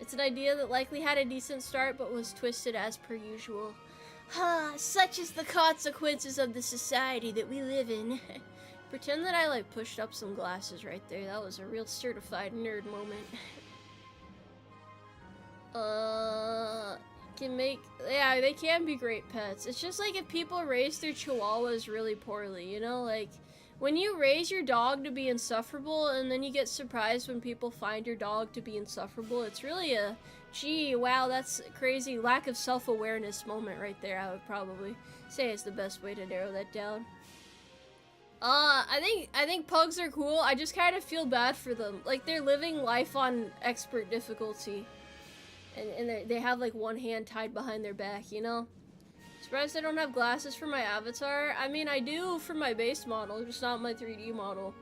It's an idea that likely had a decent start but was twisted as per usual. Such is the consequences of the society that we live in. Pretend that I like pushed up some glasses right there. That was a real certified nerd moment. Yeah, they can be great pets. It's just like if people raise their chihuahuas really poorly, you know? Like, when you raise your dog to be insufferable and then you get surprised when people find your dog to be insufferable, it's really a, gee, wow, that's a crazy lack of self-awareness moment right there. I would probably say it's the best way to narrow that down. I think pugs are cool. I just kind of feel bad for them. Like, they're living life on expert difficulty. And they have like one hand tied behind their back, you know? Surprised I don't have glasses for my avatar. I mean, I do for my base model, just not my 3D model.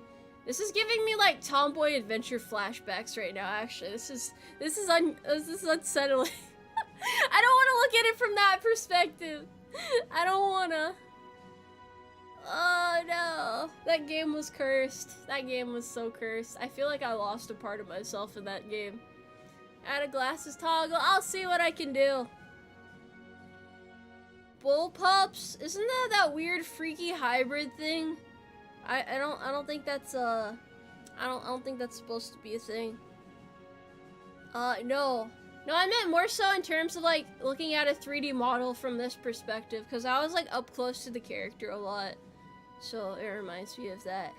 This is giving me like tomboy adventure flashbacks right now, actually. This is unsettling. I don't want to look at it from that perspective. I don't wanna. Oh no. That game was cursed. That game was so cursed. I feel like I lost a part of myself in that game. Add a glasses toggle. I'll see what I can do. Bull pups? Isn't that weird freaky hybrid thing? I don't think that's I don't think that's supposed to be a thing. No, I meant more so in terms of like looking at a 3D model from this perspective, because I was like up close to the character a lot, so it reminds me of that.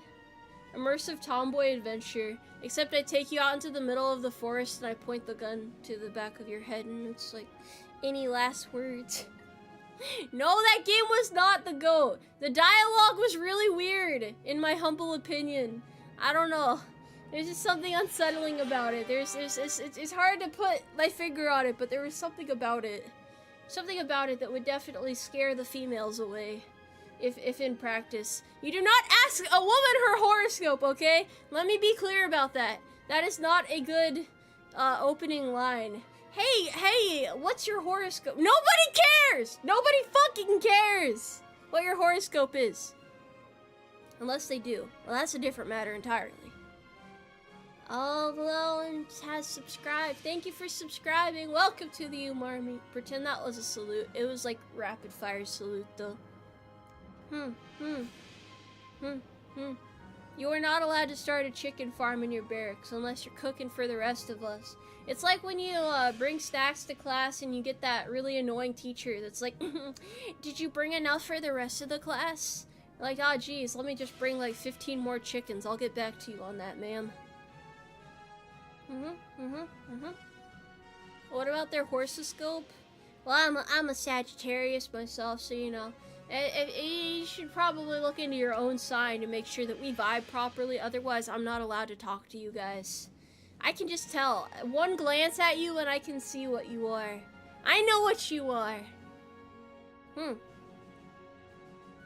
Immersive tomboy adventure, except I take you out into the middle of the forest and I point the gun to the back of your head and it's like, any last words? No, that game was not the GOAT. The dialogue was really weird, in my humble opinion. I don't know. There's just something unsettling about it. It's hard to put my finger on it, but there was something about it. Something about it that would definitely scare the females away. If in practice. You do not ask a woman her horoscope, okay? Let me be clear about that. That is not a good opening line. Hey, what's your horoscope? Nobody cares! Nobody fucking cares what your horoscope is. Unless they do. Well, that's a different matter entirely. Hello, has subscribed. Thank you for subscribing. Welcome to the Umarmy. Pretend that was a salute. It was like rapid fire salute though. You are not allowed to start a chicken farm in your barracks unless you're cooking for the rest of us. It's like when you bring snacks to class and you get that really annoying teacher that's like, did you bring enough for the rest of the class? Like, oh geez, let me just bring like 15 more chickens. I'll get back to you on that, ma'am. What about their horoscope? Well, I'm a Sagittarius myself, so you know. You should probably look into your own sign to make sure that we vibe properly. Otherwise, I'm not allowed to talk to you guys. I can just tell. One glance at you and I can see what you are. I know what you are.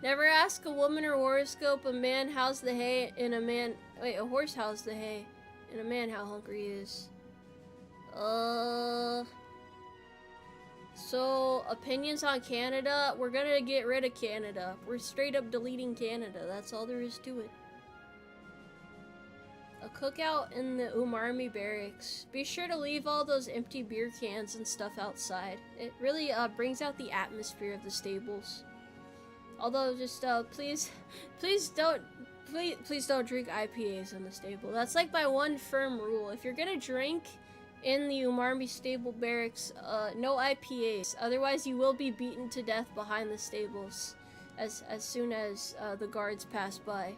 Never ask a woman her horoscope, a man how's the hay, and a horse how's the hay, and a man how hungry he is. So, opinions on Canada? We're gonna get rid of Canada. We're straight up deleting Canada. That's all there is to it. A cookout in the Umarmy barracks. Be sure to leave all those empty beer cans and stuff outside. It really brings out the atmosphere of the stables. Although, just please don't drink IPAs in the stable. That's like my one firm rule. If you're gonna drink in the Umarmy stable barracks, no IPAs. Otherwise, you will be beaten to death behind the stables as soon as the guards pass by.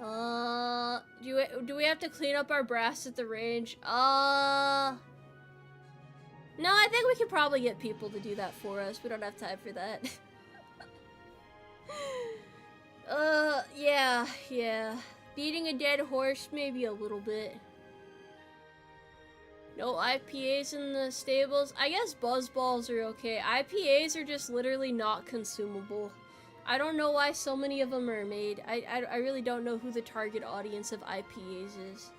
Do we have to clean up our brass at the range? No, I think we could probably get people to do that for us. We don't have time for that. Yeah. Beating a dead horse, maybe a little bit. No IPAs in the stables. I guess buzzballs are okay. IPAs are just literally not consumable. I don't know why so many of them are made. I really don't know who the target audience of IPAs is.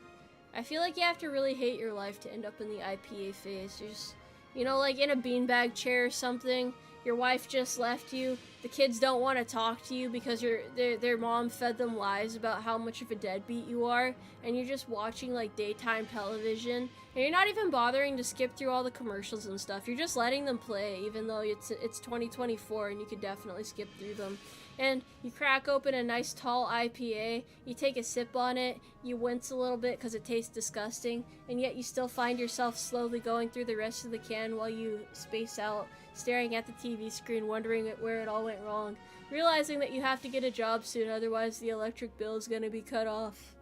I feel like you have to really hate your life to end up in the IPA phase. There's, you know, like in a beanbag chair or something. Your wife just left you. The kids don't want to talk to you because their mom fed them lies about how much of a deadbeat you are, and you're just watching like daytime television, and you're not even bothering to skip through all the commercials and stuff. You're just letting them play, even though it's 2024 and you could definitely skip through them. And you crack open a nice tall IPA, you take a sip on it, you wince a little bit because it tastes disgusting, and yet you still find yourself slowly going through the rest of the can while you space out, staring at the TV screen, wondering where it all went wrong, realizing that you have to get a job soon, otherwise the electric bill is going to be cut off.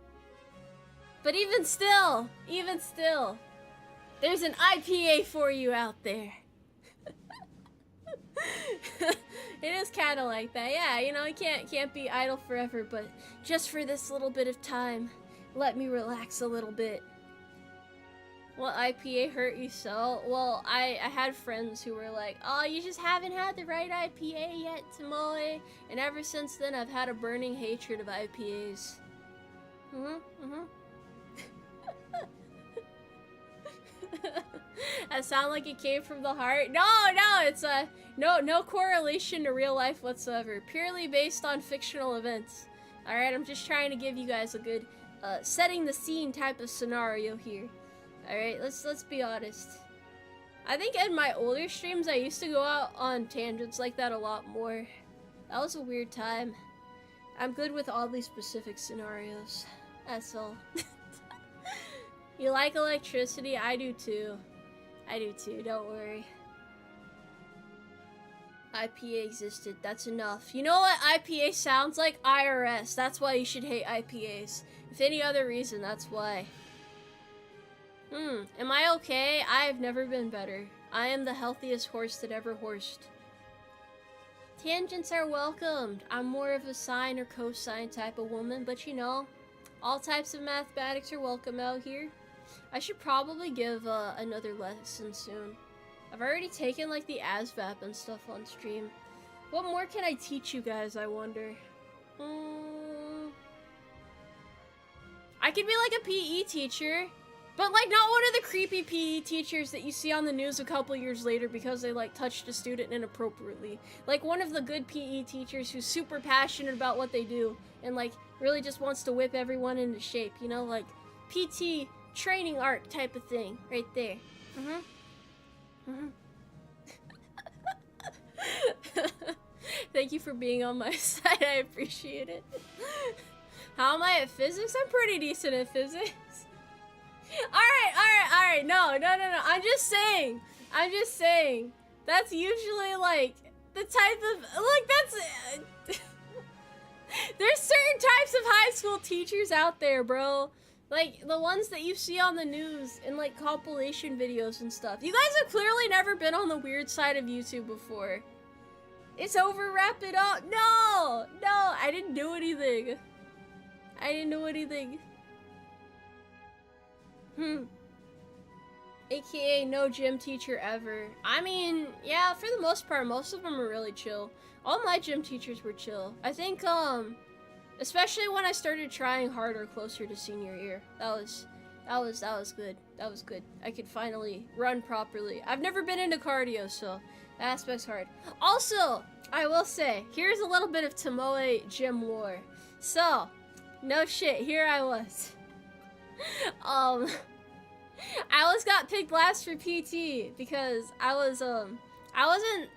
But even still, there's an IPA for you out there. It is kind of like that, yeah, you know, you can't be idle forever, but just for this little bit of time, let me relax a little bit. What IPA hurt you so? Well, I had friends who were like, oh, you just haven't had the right IPA yet, Tomoe. And ever since then, I've had a burning hatred of IPAs. That sound like it came from the heart? No, it's no correlation to real life whatsoever. Purely based on fictional events. Alright, I'm just trying to give you guys a good setting the scene type of scenario here. Alright, let's be honest. I think in my older streams I used to go out on tangents like that a lot more. That was a weird time. I'm good with oddly specific scenarios. That's all. You like electricity? I do too. Don't worry. IPA existed. That's enough. You know what IPA sounds like? IRS. That's why you should hate IPAs. If any other reason, that's why. Am I okay? I've never been better. I am the healthiest horse that ever horsed. Tangents are welcomed. I'm more of a sine or cosine type of woman, but you know, all types of mathematics are welcome out here. I should probably give another lesson soon. I've already taken like the ASVAB and stuff on stream. What more can I teach you guys, I wonder? I could be like a PE teacher, but like not one of the creepy PE teachers that you see on the news a couple years later because they like touched a student inappropriately. Like one of the good PE teachers who's super passionate about what they do and like really just wants to whip everyone into shape, you know, like PT training arc type of thing right there. Thank you for being on my side. I appreciate it. How am I at physics? I'm pretty decent at physics. Alright. No. I'm just saying. That's usually like the type of that's there's certain types of high school teachers out there, bro. Like the ones that you see on the news in like compilation videos and stuff. You guys have clearly never been on the weird side of YouTube before. It's over, wrap it up. No, I didn't do anything. AKA no gym teacher ever. I mean, yeah, for the most part, most of them are really chill. All my gym teachers were chill. I think, especially when I started trying harder closer to senior year. That was good. That was good. I could finally run properly. I've never been into cardio, so that aspect's hard. Also, I will say, here's a little bit of Tomoe gym lore. So, no shit, here I was. I always got picked last for PT because I wasn't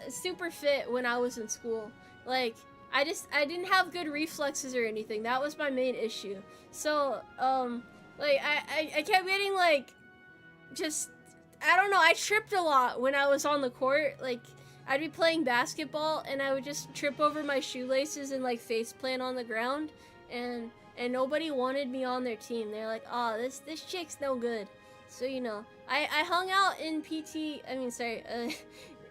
super fit when I was in school. Like, I didn't have good reflexes or anything. That was my main issue. So, like, I kept getting, like, just, I don't know, I tripped a lot when I was on the court. Like, I'd be playing basketball and I would just trip over my shoelaces and, like, face plant on the ground. And nobody wanted me on their team. They're like, oh, this chick's no good. So, you know, I hung out in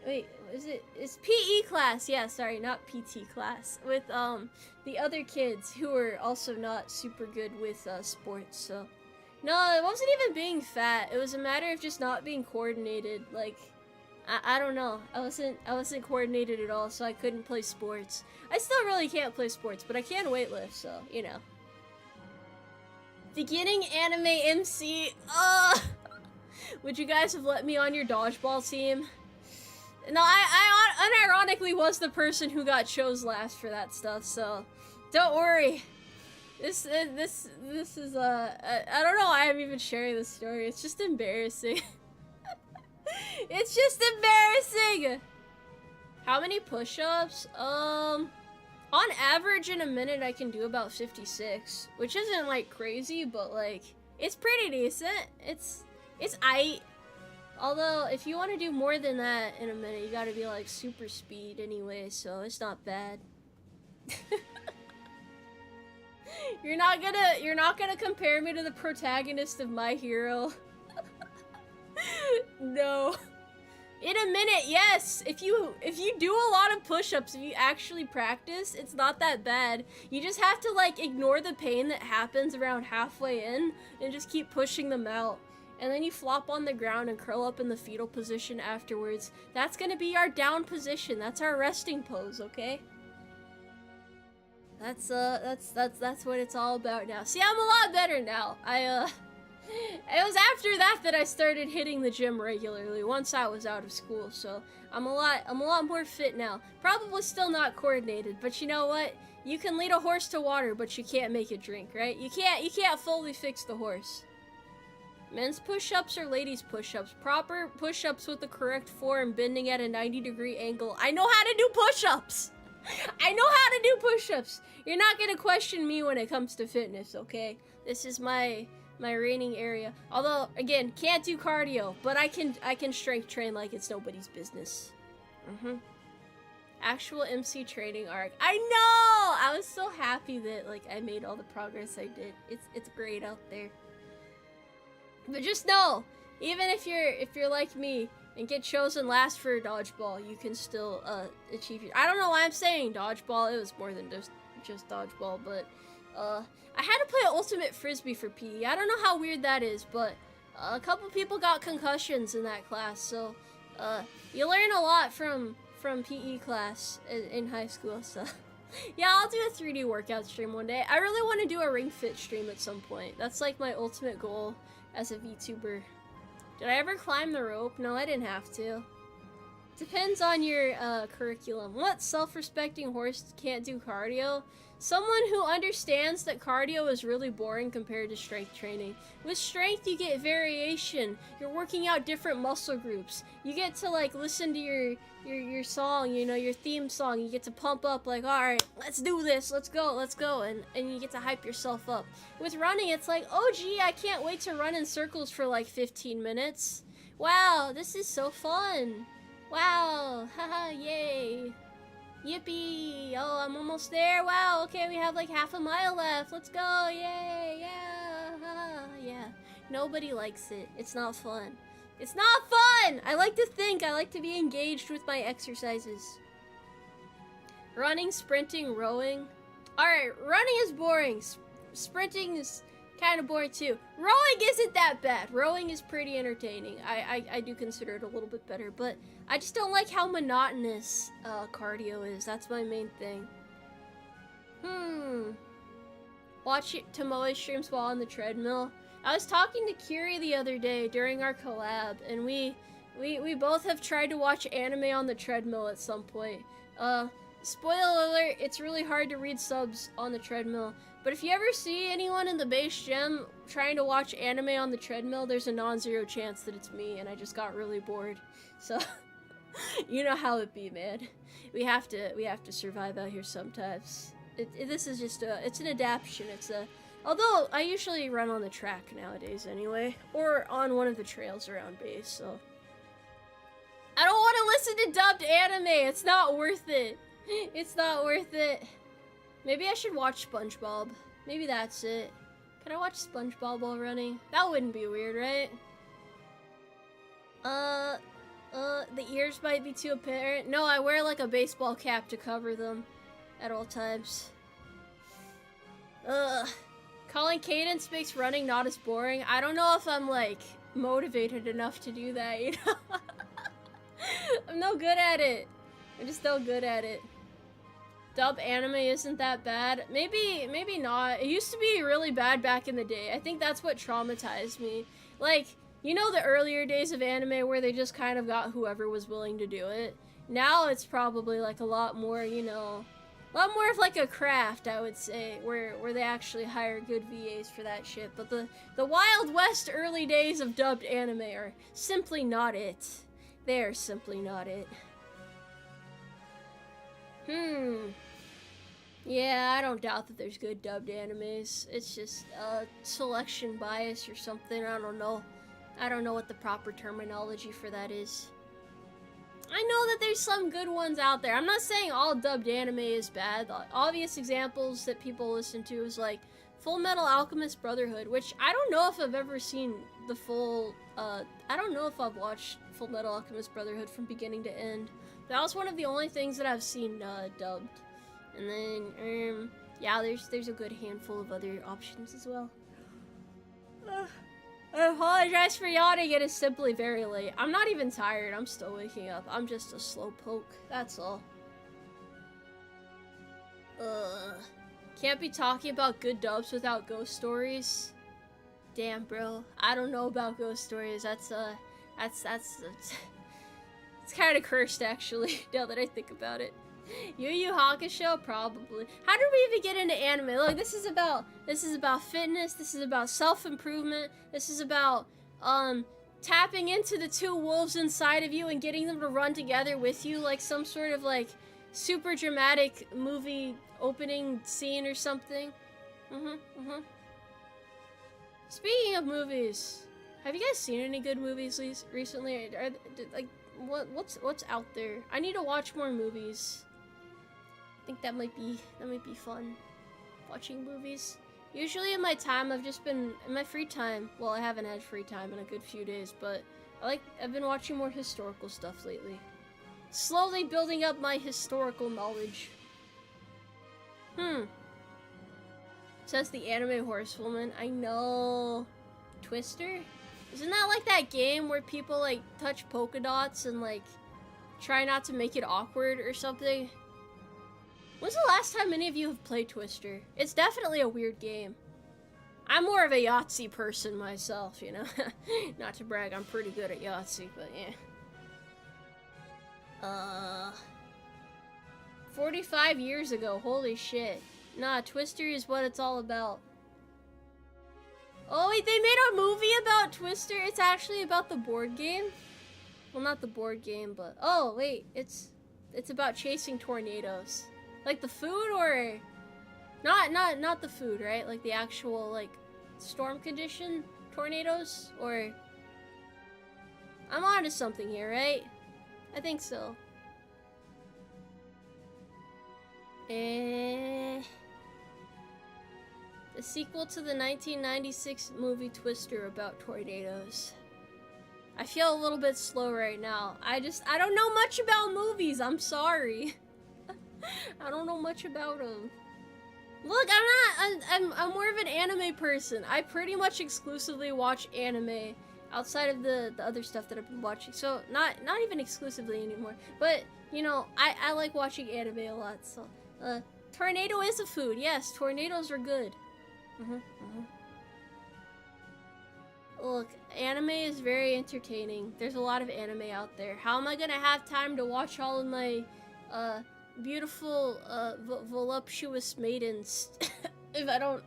it's PE class. Yeah, sorry, not PT class. With, the other kids who were also not super good with, sports, so. No, it wasn't even being fat. It was a matter of just not being coordinated. Like, I don't know. I wasn't coordinated at all, so I couldn't play sports. I still really can't play sports, but I can weightlift, so, you know. Beginning anime MC. Would you guys have let me on your dodgeball team? No, I unironically was the person who got chose last for that stuff, so don't worry. This is I don't know why I'm even sharing this story. It's just embarrassing. It's just embarrassing. How many push-ups? On average in a minute I can do about 56, which isn't like crazy, but like it's pretty decent. It's aight. Although if you want to do more than that in a minute, you got to be like super speed anyway, so it's not bad. You're not gonna compare me to the protagonist of My Hero. No. In a minute, yes. If you do a lot of push-ups, if you actually practice, it's not that bad. You just have to like ignore the pain that happens around halfway in and just keep pushing them out. And then you flop on the ground and curl up in the fetal position afterwards. That's gonna be our down position. That's our resting pose, okay? That's what it's all about now. See, I'm a lot better now. It was after that I started hitting the gym regularly once I was out of school, so I'm a lot more fit now. Probably still not coordinated, but you know what? You can lead a horse to water, but you can't make it drink, right? You can't fully fix the horse. Men's push-ups or ladies' push-ups? Proper push-ups with the correct form, bending at a 90-degree angle. I know how to do push-ups! I know how to do push-ups! You're not gonna question me when it comes to fitness, okay? This is my reigning area. Although, again, can't do cardio, but I can strength train like it's nobody's business. Actual MC training arc. I know! I was so happy that, like, I made all the progress I did. It's great out there. But just know, even if you're like me and get chosen last for dodgeball, you can still achieve your. I don't know why I'm saying dodgeball. It was more than just dodgeball, but I had to play ultimate frisbee for PE. I don't know how weird that is, but a couple people got concussions in that class, so you learn a lot from PE class in high school. So yeah, I'll do a 3D workout stream one day. I really want to do a Ring Fit stream at some point. That's like my ultimate goal as a VTuber. Did I ever climb the rope? No, I didn't have to. Depends on your curriculum. What? Self-respecting horse can't do cardio? Someone who understands that cardio is really boring compared to strength training. With strength, you get variation. You're working out different muscle groups. You get to like listen to your song, you know, your theme song. You get to pump up like, all right, let's do this, let's go, and you get to hype yourself up. With running, it's like, oh gee, I can't wait to run in circles for like 15 minutes. Wow, this is so fun. Wow, haha, yay. Yippee! Oh, I'm almost there. Wow, okay, we have like half a mile left. Let's go, yay, yeah, yeah. Nobody likes it. It's not fun. It's not fun! I like to think. I like to be engaged with my exercises. Running, sprinting, rowing. Alright, running is boring. Sprinting is kind of boring too. Rowing isn't that bad. Rowing is pretty entertaining. I do consider it a little bit better, but I just don't like how monotonous cardio is. That's my main thing. Watch Tomoe streams while on the treadmill. I was talking to Kiri the other day during our collab, and we both have tried to watch anime on the treadmill at some point. Spoiler alert, it's really hard to read subs on the treadmill. But if you ever see anyone in the base gym trying to watch anime on the treadmill, there's a non-zero chance that it's me, and I just got really bored. So, you know how it be, man. We have to survive out here sometimes. This is just it's an adaptation. Although I usually run on the track nowadays anyway, or on one of the trails around base, so. I don't want to listen to dubbed anime. It's not worth it. It's not worth it. Maybe I should watch SpongeBob. Maybe that's it. Can I watch SpongeBob while running? That wouldn't be weird, right? The ears might be too apparent. No, I wear like a baseball cap to cover them at all times. Calling cadence makes running not as boring. I don't know if I'm like motivated enough to do that, you know? I'm no good at it. I'm just no good at it. Dub anime isn't that bad. Maybe not. It used to be really bad back in the day. I think that's what traumatized me. Like, you know the earlier days of anime where they just kind of got whoever was willing to do it? Now it's probably like a lot more, you know, a lot more of like a craft, I would say, where they actually hire good VAs for that shit. But the Wild West early days of dubbed anime are simply not it. They are simply not it. Yeah, I don't doubt that there's good dubbed animes. It's just selection bias or something. I don't know. I don't know what the proper terminology for that is. I know that there's some good ones out there. I'm not saying all dubbed anime is bad. The obvious examples that people listen to is like Full Metal Alchemist Brotherhood, which I don't know if I've ever seen the full, I don't know if I've watched Full Metal Alchemist Brotherhood from beginning to end. That was one of the only things that I've seen dubbed. And then, yeah, there's a good handful of other options as well. I apologize for yawning, it is simply very late. I'm not even tired, I'm still waking up. I'm just a slow poke, that's all. Can't be talking about good dubs without ghost stories. Damn, bro. I don't know about ghost stories. It's kind of cursed, actually, now that I think about it. Yu Yu Hakusho, probably. How did we even get into anime? Look, this is about fitness. This is about self-improvement. This is about tapping into the two wolves inside of you and getting them to run together with you, like some sort of like super dramatic movie opening scene or something. Speaking of movies, have you guys seen any good movies recently? Like, what's out there? I need to watch more movies. I think that might be fun. Watching movies. Usually in my time, I've just been in my free time. Well, I haven't had free time in a good few days, but I've been watching more historical stuff lately. Slowly building up my historical knowledge. Says the anime horsewoman. I know. Twister? Isn't that like that game where people like touch polka dots and like try not to make it awkward or something? When's the last time any of you have played Twister? It's definitely a weird game. I'm more of a Yahtzee person myself, you know? Not to brag, I'm pretty good at Yahtzee, but yeah. 45 years ago, holy shit. Nah, Twister is what it's all about. Oh wait, they made a movie about Twister? It's actually about the board game? Well, not the board game, but... Oh, wait, it's about chasing tornadoes. Like the food, or... Not the food, right? Like the actual, like, storm condition tornadoes? Or... I'm onto something here, right? I think so. The sequel to the 1996 movie Twister about tornadoes. I feel a little bit slow right now. I don't know much about movies. I'm sorry. I don't know much about them. Look, I'm more of an anime person. I pretty much exclusively watch anime outside of the other stuff that I've been watching. So not even exclusively anymore. But, you know, I like watching anime a lot. So, tornado is a food. Yes, tornadoes are good. Look, anime is very entertaining. There's a lot of anime out there. How am I gonna have time to watch all of my beautiful voluptuous maidens if I don't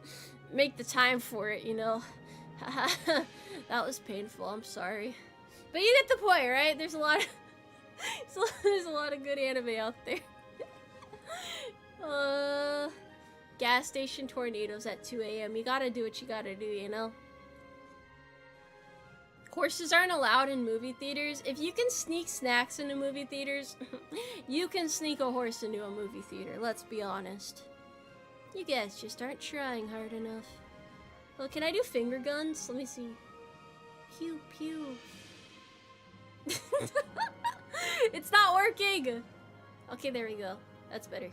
make the time for it, you know? That was painful, I'm sorry. But you get the point, right? There's a lot of there's a lot of good anime out there. Gas station tornadoes at 2 a.m. You gotta do what you gotta do, you know? Horses aren't allowed in movie theaters. If you can sneak snacks into movie theaters, you can sneak a horse into a movie theater, let's be honest. You guys just aren't trying hard enough. Well, can I do finger guns? Let me see. Pew, pew. It's not working! Okay, there we go. That's better.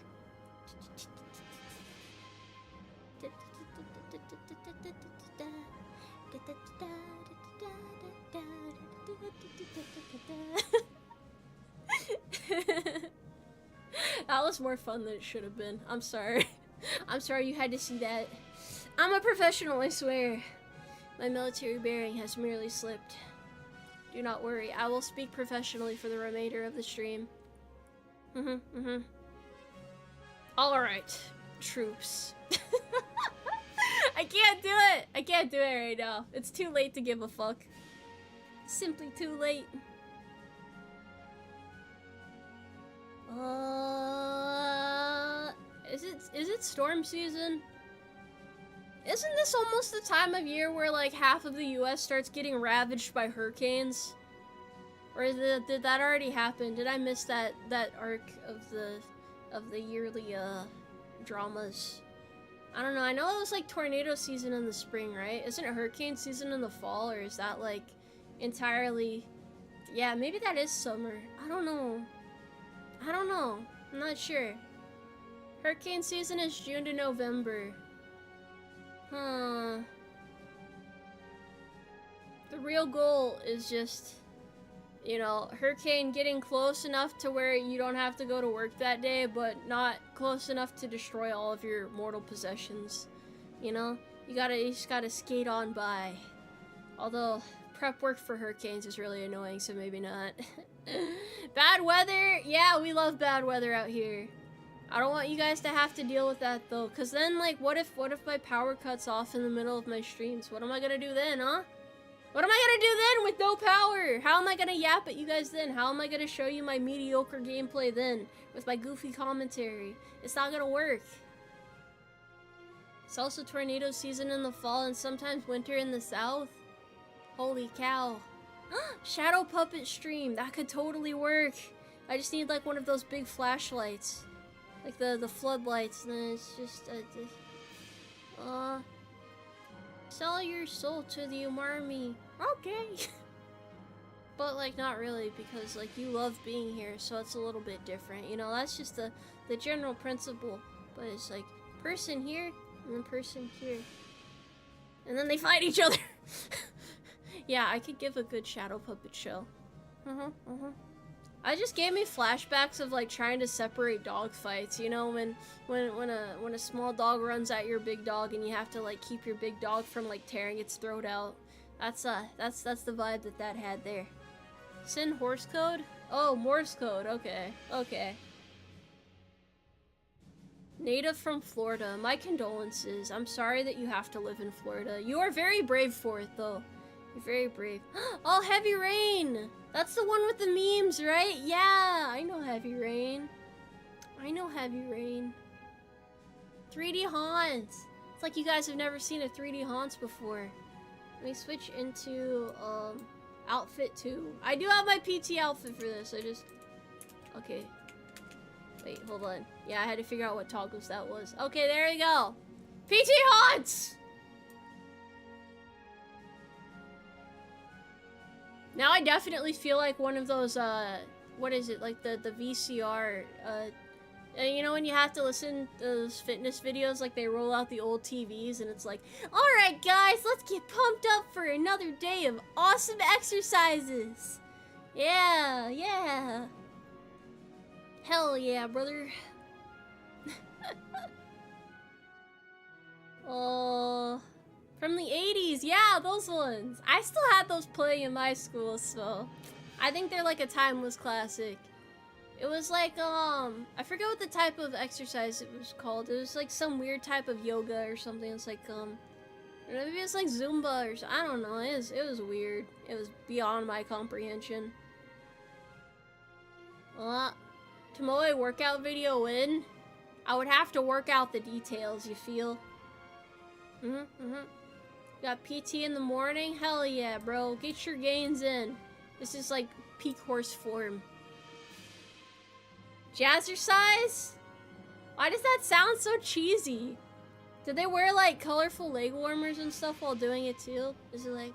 That was more fun than it should have been. I'm sorry. I'm sorry you had to see that. I'm a professional, I swear. My military bearing has merely slipped. Do not worry, I will speak professionally for the remainder of the stream. Alright, troops. I can't do it! I can't do it right now. It's too late to give a fuck. Simply too late. Is it storm season? Isn't this almost the time of year where like half of the US starts getting ravaged by hurricanes? Or did that already happen? Did I miss that arc of the yearly dramas? I don't know. I know it was like tornado season in the spring, right? Isn't it hurricane season in the fall, or is that like entirely... Yeah, maybe that is summer. I don't know. I'm not sure. Hurricane season is June to November. Huh. The real goal is just, you know, hurricane getting close enough to where you don't have to go to work that day, but not close enough to destroy all of your mortal possessions. You know? You just gotta skate on by. Although, prep work for hurricanes is really annoying, so maybe not. Bad weather? Yeah, we love bad weather out here. I don't want you guys to have to deal with that though, cause then like, what if my power cuts off in the middle of my streams? What am I gonna do then, huh? What am I gonna do then with no power? How am I gonna yap at you guys then? How am I gonna show you my mediocre gameplay then with my goofy commentary? It's not gonna work. It's also tornado season in the fall and sometimes winter in the south. Holy cow. Shadow puppet stream, that could totally work. I just need like one of those big flashlights. Like the floodlights, and then it's just sell your soul to the Umarmy. Okay. But like not really, because like you love being here, so it's a little bit different. You know, that's just the general principle. But it's like person here and then person here. And then they fight each other. Yeah, I could give a good shadow puppet show. I just gave me flashbacks of like trying to separate dog fights, you know, when a small dog runs at your big dog and you have to like keep your big dog from like tearing its throat out. That's the vibe that had there. Send horse code? Oh, Morse code. Okay. Okay. Native from Florida. My condolences. I'm sorry that you have to live in Florida. You are very brave for it, though. You're very brave. Oh, Heavy Rain! That's the one with the memes, right? Yeah, I know Heavy Rain. I know Heavy Rain. 3D Haunts. It's like you guys have never seen a 3D Haunts before. Let me switch into, outfit 2. I do have my PT outfit for this. I just... Okay. Wait, hold on. Yeah, I had to figure out what toggles that was. Okay, there we go. PT Haunts! Now I definitely feel like one of those, what is it? Like the VCR, you know when you have to listen to those fitness videos, like they roll out the old TVs and it's like, alright guys, let's get pumped up for another day of awesome exercises. Yeah, yeah. Hell yeah, brother. Oh, from the 80s, yeah, those ones. I still had those playing in my school, so I think they're like a timeless classic. It was like, I forget what the type of exercise it was called. It was like some weird type of yoga or something. It's like, maybe it's like Zumba or something. I don't know. It was weird. It was beyond my comprehension. Tomoe workout video in? I would have to work out the details, you feel? Got PT in the morning? Hell yeah, bro. Get your gains in. This is like peak horse form. Jazzercise? Why does that sound so cheesy? Did they wear like colorful leg warmers and stuff while doing it too? Is it like...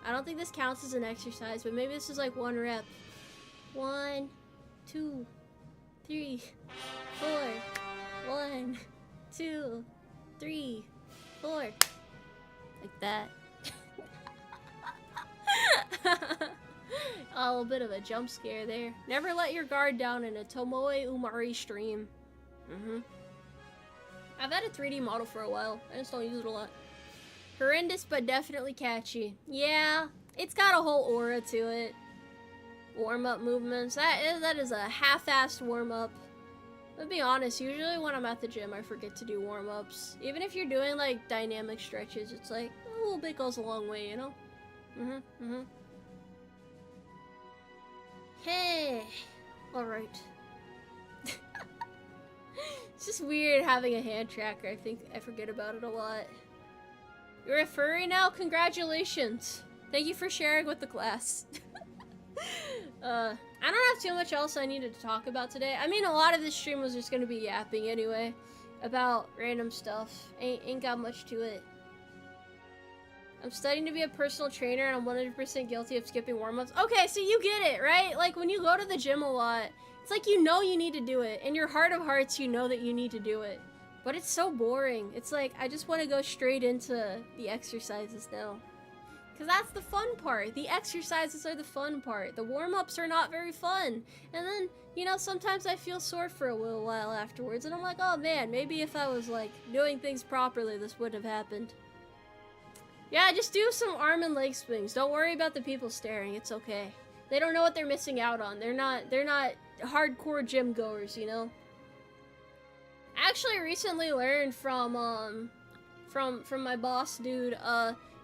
I don't think this counts as an exercise, but maybe this is like 1 rep. 1, 2, 3, 4. 1, 2, 3, 4. Like that. A little bit of a jump scare there. Never let your guard down in a Tomoe Umari stream. I've had a 3D model for a while. I just don't use it a lot. Horrendous, but definitely catchy. Yeah, it's got a whole aura to it. Warm-up movements. That is a half-assed warm-up. Let's be honest, usually when I'm at the gym, I forget to do warm-ups. Even if you're doing, like, dynamic stretches, it's like, a little bit goes a long way, you know? Hey! Alright. It's just weird having a hand tracker. I think I forget about it a lot. You're a furry now? Congratulations! Thank you for sharing with the class. I don't have too much else I needed to talk about today. I mean, a lot of this stream was just gonna be yapping anyway. About random stuff. Ain't got much to it. I'm studying to be a personal trainer and I'm 100% guilty of skipping warm-ups. Okay, so you get it, right? Like, when you go to the gym a lot, it's like you know you need to do it. In your heart of hearts, you know that you need to do it. But it's so boring. It's like, I just want to go straight into the exercises now. Because that's the fun part. The exercises are the fun part. The warm-ups are not very fun. And then, you know, sometimes I feel sore for a little while afterwards. And I'm like, oh man, maybe if I was, like, doing things properly, this wouldn't have happened. Yeah, just do some arm and leg swings. Don't worry about the people staring. It's okay. They don't know what they're missing out on. They're not hardcore gym goers, you know? I actually recently learned from my boss dude,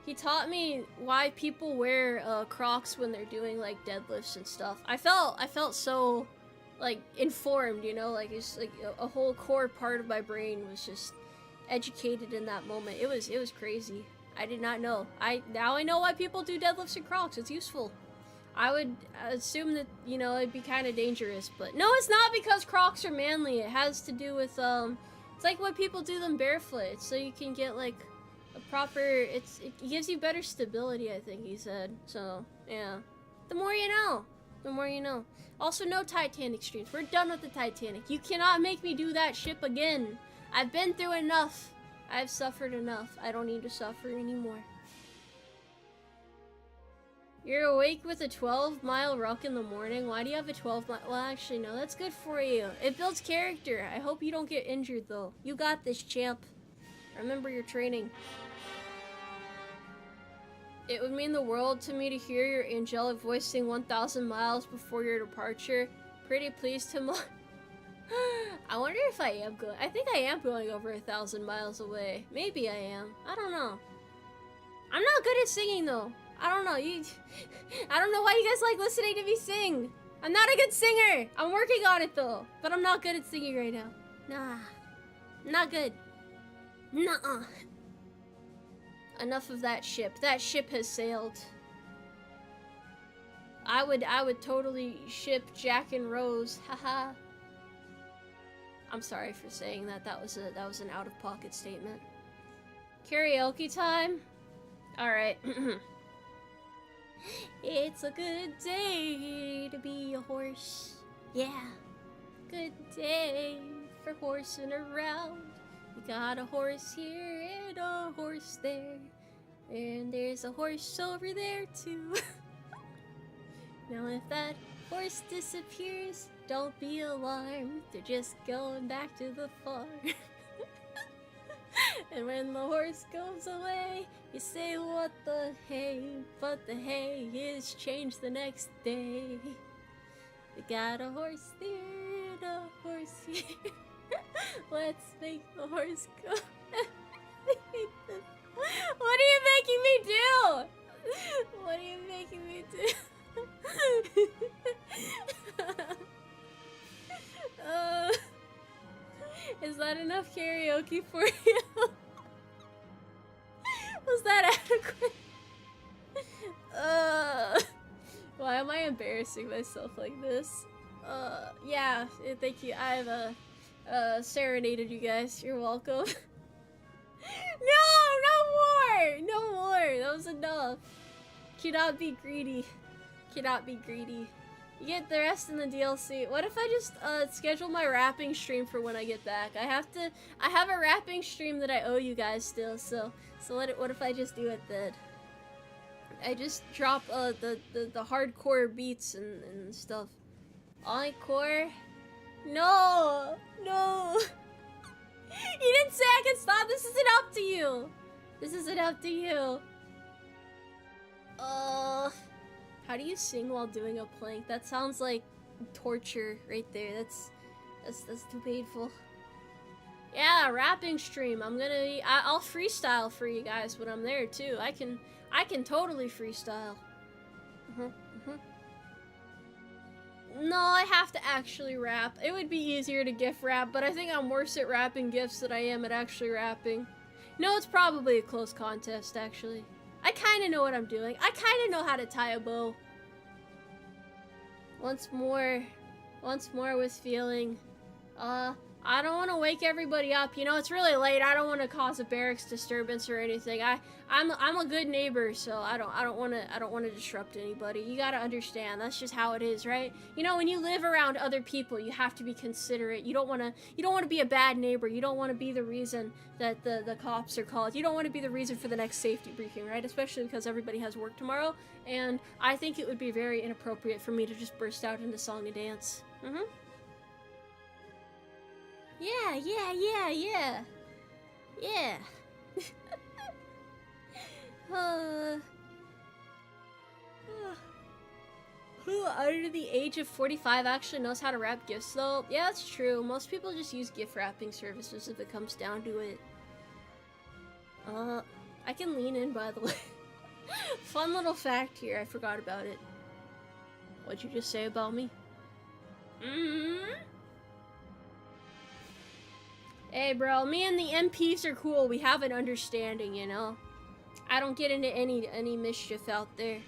he taught me why people wear Crocs when they're doing like deadlifts and stuff. I felt so like informed, you know, like it's like a whole core part of my brain was just educated in that moment. It was crazy. I did not know. Now I know why people do deadlifts in Crocs. It's useful. I would assume that, you know, it'd be kind of dangerous, but no, it's not because Crocs are manly. It has to do with it's like when people do them barefoot, so you can get like a proper, it gives you better stability, I think he said. So, yeah. The more you know. The more you know. Also, no Titanic streams. We're done with the Titanic. You cannot make me do that ship again. I've been through enough. I've suffered enough. I don't need to suffer anymore. You're awake with a 12-mile ruck in the morning. Why do you have a 12-mile? Well, actually, no. That's good for you. It builds character. I hope you don't get injured, though. You got this, champ. Remember your training. It would mean the world to me to hear your angelic voice sing 1,000 miles before your departure. Pretty please, Tomoe. I wonder if I am going. I think I am going over 1,000 miles away. Maybe I am. I don't know. I'm not good at singing though. I don't know. I don't know why you guys like listening to me sing. I'm not a good singer. I'm working on it though. But I'm not good at singing right now. Nah. Not good. Nuh-uh. Enough of that ship. That ship has sailed. I would totally ship Jack and Rose. Haha. I'm sorry for saying that. That was an out-of-pocket statement. Karaoke time? Alright. It's a good day to be a horse. Yeah. Good day for horsing around. We got a horse here and a horse there. And there's a horse over there too. Now if that horse disappears, don't be alarmed. They're just going back to the farm. And when the horse goes away, you say what the hey, but the hay is changed the next day. We got a horse there and a horse here. Let's make the horse go. What are you making me do? What are you making me do? Is that enough karaoke for you? Was that adequate? Why am I embarrassing myself like this? Yeah, thank you. I've serenaded you guys. You're welcome. No, no more! That was enough. Cannot be greedy. Cannot be greedy. You get the rest in the DLC. What if I just schedule my rapping stream for when I get back? I have a rapping stream that I owe you guys still, so what if I just do it then? I just drop the hardcore beats and stuff. Encore? No! No! You didn't say I could stop! This isn't up to you! This isn't up to you! How do you sing while doing a plank? That sounds like torture right there. That's too painful. Yeah, rapping stream. I'll freestyle for you guys when I'm there too. I can totally freestyle. No, I have to actually rap. It would be easier to GIF rap, but I think I'm worse at rapping GIFs than I am at actually rapping. No, it's probably a close contest actually. I kind of know what I'm doing. I kind of know how to tie a bow. Once more with feeling. I don't want to wake everybody up. You know, it's really late. I don't want to cause a barracks disturbance or anything. I'm a good neighbor, so I don't want to disrupt anybody. You got to understand. That's just how it is, right? You know, when you live around other people, you have to be considerate. You don't want to be a bad neighbor. You don't want to be the reason that the cops are called. You don't want to be the reason for the next safety briefing, right? Especially because everybody has work tomorrow, and I think it would be very inappropriate for me to just burst out into song and dance. Yeah. Who under the age of 45 actually knows how to rap GIFs though? Yeah, that's true. Most people just use GIF rapping services if it comes down to it. I can lean in, by the way. Fun little fact here, I forgot about it. What'd you just say about me? Hey bro, me and the MPs are cool. We have an understanding, you know? I don't get into any mischief out there.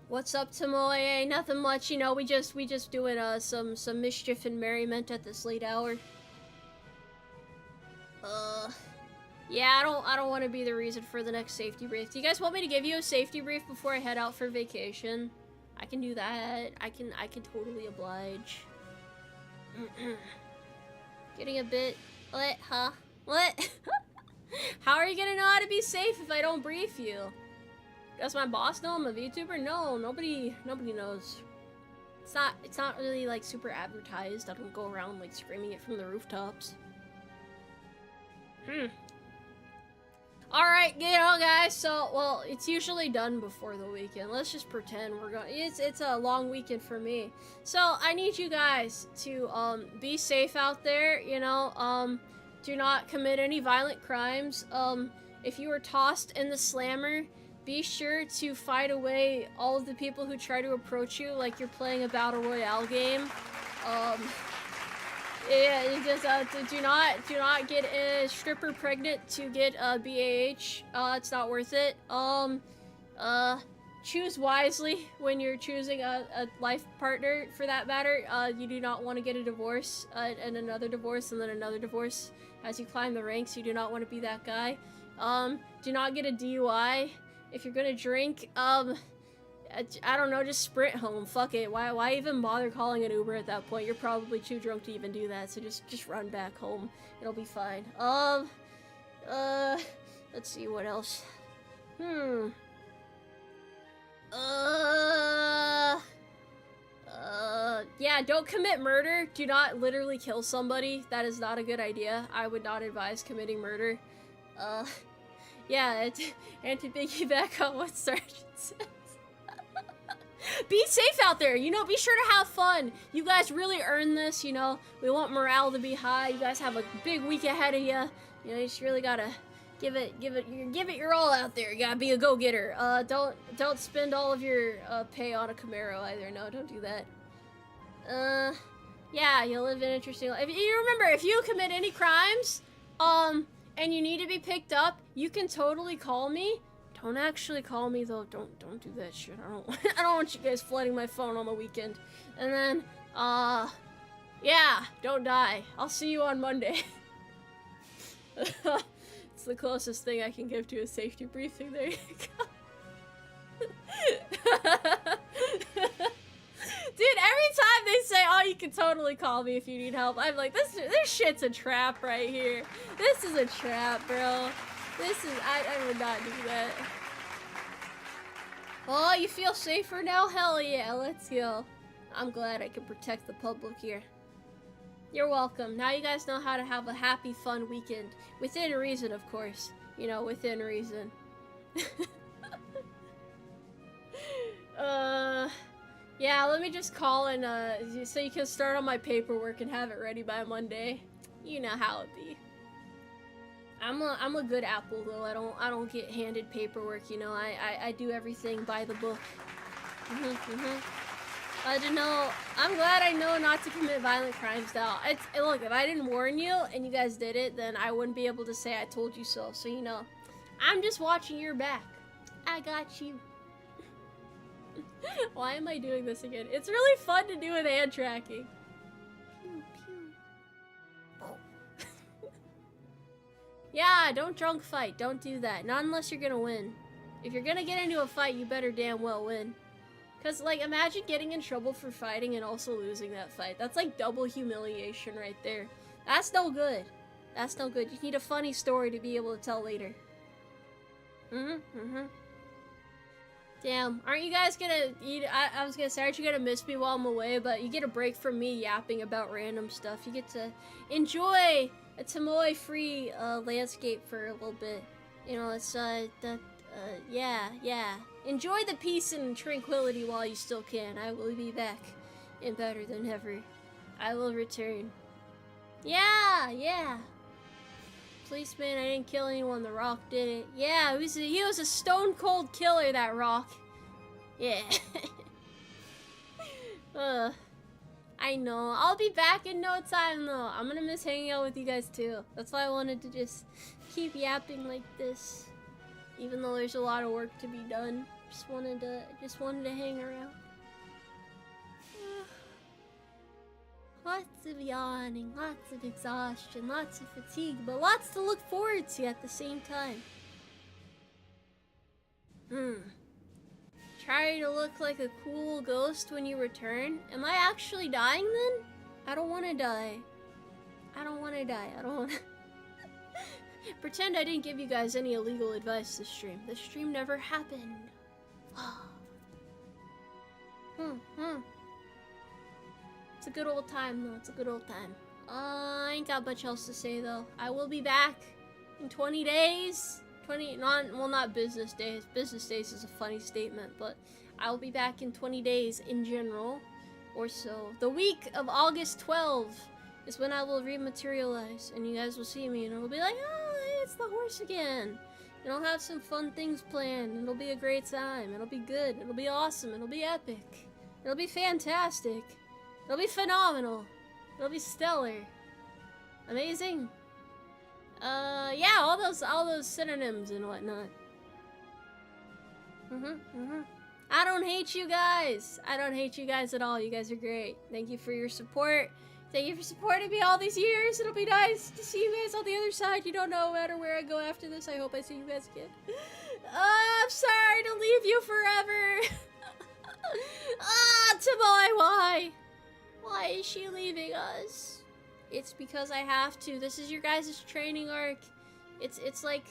What's up, Tomoe? Nothing much, you know, we just doing some mischief and merriment at this late hour. Yeah, I don't want to be the reason for the next safety brief. Do you guys want me to give you a safety brief before I head out for vacation? I can do that. I can totally oblige. Getting a bit... What? Huh? What? How are you gonna know how to be safe if I don't brief you? Does my boss know I'm a VTuber? No, nobody knows. It's not really like super advertised. I don't go around like screaming it from the rooftops. Alright, you know, guys, so, well, it's usually done before the weekend. Let's just pretend we're going. It's a long weekend for me. So, I need you guys to, be safe out there, you know, do not commit any violent crimes. If you were tossed in the slammer, be sure to fight away all of the people who try to approach you like you're playing a battle royale game. Yeah, you just do not get a stripper pregnant to get BAH. It's not worth it. Choose wisely when you're choosing a life partner, for that matter. You do not want to get a divorce, and another divorce, and then another divorce. As you climb the ranks, you do not want to be that guy. Do not get a DUI. If you're gonna drink, I don't know, just sprint home. Fuck it. Why even bother calling an Uber at that point? You're probably too drunk to even do that, so just run back home. It'll be fine. Let's see what else. Yeah, don't commit murder. Do not literally kill somebody. That is not a good idea. I would not advise committing murder. Yeah, and to piggyback on what Sergeant said. Be safe out there, you know, be sure to have fun. You guys really earned this, you know. We want morale to be high. You guys have a big week ahead of you. You know, you just really gotta give it your all out there. You gotta be a go-getter. Don't spend all of your pay on a Camaro either. No, don't do that. Yeah, you'll live an interesting life. You remember, if you commit any crimes, and you need to be picked up, you can totally call me. Don't actually call me though. Don't do that shit. I don't want you guys flooding my phone on the weekend. And then, yeah, don't die. I'll see you on Monday. It's the closest thing I can give to a safety briefing. There you go. Dude, every time they say, oh, you can totally call me if you need help, I'm like, this shit's a trap right here. This is a trap, bro. I would not do that. Oh, you feel safer now? Hell yeah, let's go. I'm glad I can protect the public here. You're welcome. Now you guys know how to have a happy, fun weekend. Within reason, of course. You know, within reason. Yeah, let me just call and, so you can start on my paperwork and have it ready by Monday. You know how it be. I'm a good apple though. I don't get handed paperwork, you know. I do everything by the book. I don't know. I'm glad I know not to commit violent crimes now. Look, if I didn't warn you and you guys did it, then I wouldn't be able to say I told you so. So you know, I'm just watching your back. I got you. Why am I doing this again? It's really fun to do with hand tracking. Pew, pew. Yeah, don't drunk fight. Don't do that. Not unless you're gonna win. If you're gonna get into a fight, you better damn well win. Cause, like, imagine getting in trouble for fighting and also losing that fight. That's like double humiliation right there. That's no good. That's no good. You need a funny story to be able to tell later. Damn, aren't you guys gonna eat? I was gonna say, aren't you gonna miss me while I'm away? But you get a break from me yapping about random stuff. You get to enjoy a Tomoe-free landscape for a little bit. You know, it's yeah. Enjoy the peace and tranquility while you still can. I will be back and better than ever. I will return. Yeah. Policeman, I didn't kill anyone. The Rock did it. Yeah, he was a stone cold killer, that Rock. Yeah. I know. I'll be back in no time though. I'm gonna miss hanging out with you guys too. That's why I wanted to just keep yapping like this. Even though there's a lot of work to be done. Just wanted to hang around. Lots of yawning, lots of exhaustion, lots of fatigue, but lots to look forward to at the same time. Try to look like a cool ghost when you return. Am I actually dying then? I don't want to die. I don't want to... Pretend I didn't give you guys any illegal advice this stream. This stream never happened. It's a good old time, though. It's a good old time. I ain't got much else to say, though. I will be back in 20 days. not business days. Business days is a funny statement, but I'll be back in 20 days in general, or so. The week of August 12 is when I will rematerialize, and you guys will see me, and it'll be like, oh, hey, it's the horse again. And I'll have some fun things planned, and it'll be a great time. It'll be good. It'll be awesome. It'll be epic. It'll be fantastic. It'll be phenomenal. It'll be stellar. Amazing. Yeah, all those synonyms and whatnot. I don't hate you guys. I don't hate you guys at all. You guys are great. Thank you for your support. Thank you for supporting me all these years. It'll be nice to see you guys on the other side. You don't know no matter where I go after this. I hope I see you guys again. I'm sorry to leave you forever. Tomoe, why? Why is she leaving us? It's because I have to. This is your guys' training arc. It's like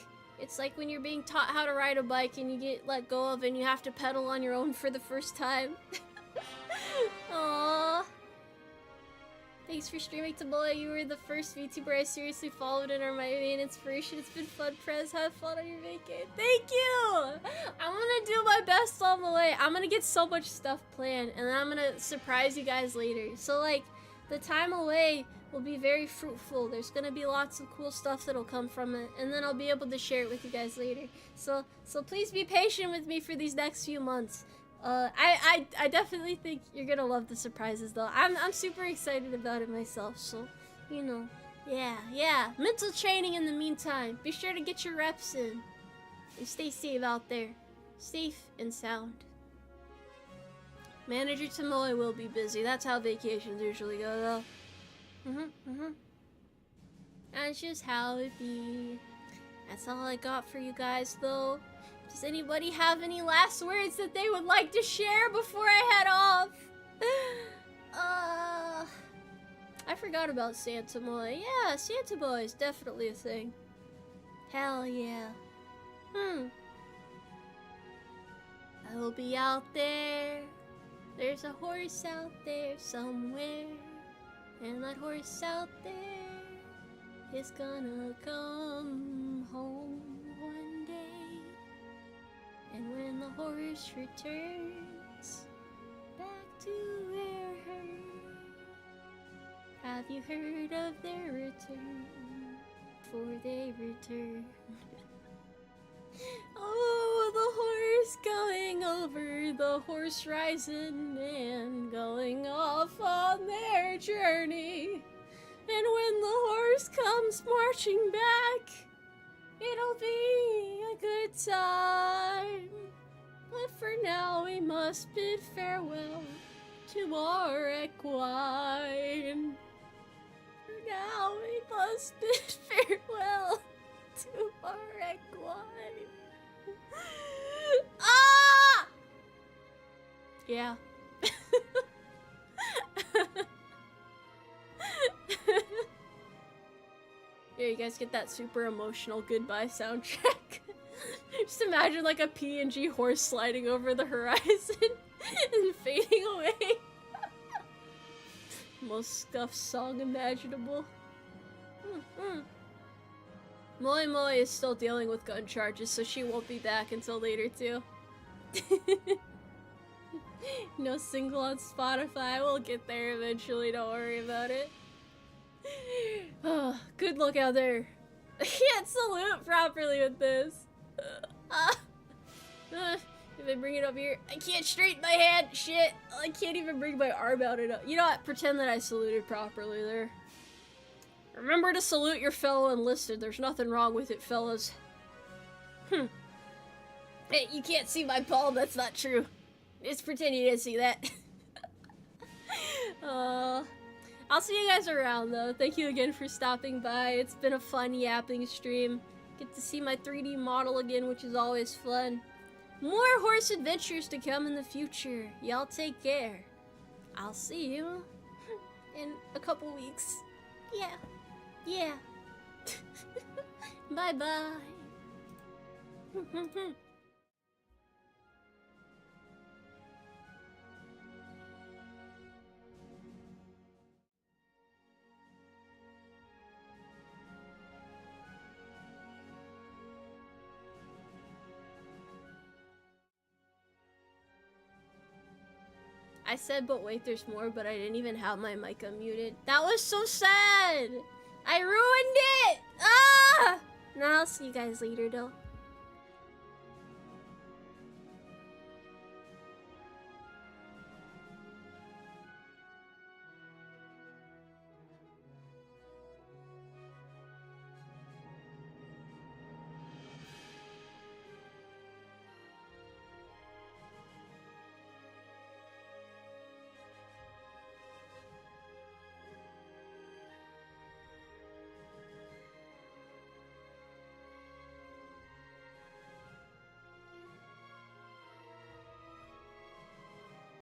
when you're being taught how to ride a bike and you get let go of and you have to pedal on your own for the first time. Aww. Thanks for streaming, Tomoe. You were the first VTuber I seriously followed and are my main inspiration. It's been fun, Prez. Have fun on your vacation. Thank you! I'm gonna do my best on the way. I'm gonna get so much stuff planned, and then I'm gonna surprise you guys later. So, like, the time away will be very fruitful. There's gonna be lots of cool stuff that'll come from it, and then I'll be able to share it with you guys later. So please be patient with me for these next few months. I definitely think you're gonna love the surprises though. I'm super excited about it myself, so, you know, yeah. Mental training in the meantime. Be sure to get your reps in. And stay safe out there. Safe and sound. Manager Tomoe will be busy. That's how vacations usually go though. That's just how it be. That's all I got for you guys though. Does anybody have any last words that they would like to share before I head off? I forgot about Santa Boy. Yeah, Santa Boy is definitely a thing. Hell yeah. I will be out there. There's a horse out there somewhere. And that horse out there is gonna come home one day. And when the horse returns back to their herd, have you heard of their return? For they return. Oh, the horse going over, the horse rising and going off on their journey. And when the horse comes marching back, it'll be a good time. But for now we must bid farewell to our equine. For now we must bid farewell to our equine. Ah! Yeah. Yeah, you guys get that super emotional goodbye soundtrack. Just imagine like a PNG horse sliding over the horizon and fading away. Most scuffed song imaginable. Moi Moi is still dealing with gun charges, so she won't be back until later too. No single on Spotify. We'll get there eventually, don't worry about it. Oh, good luck out there. I can't salute properly with this. If I bring it up here, I can't straighten my hand. Shit, I can't even bring my arm out enough. You know what? Pretend that I saluted properly there. Remember to salute your fellow enlisted. There's nothing wrong with it, fellas. Hey, you can't see my palm. That's not true. Just pretend you didn't see that. I'll see you guys around, though. Thank you again for stopping by. It's been a fun yapping stream. Get to see my 3D model again, which is always fun. More horse adventures to come in the future. Y'all take care. I'll see you in a couple weeks. Yeah. Bye-bye. I said, but wait, there's more, but I didn't even have my mic unmuted. That was so sad! I ruined it! Ah! Now I'll see you guys later, though.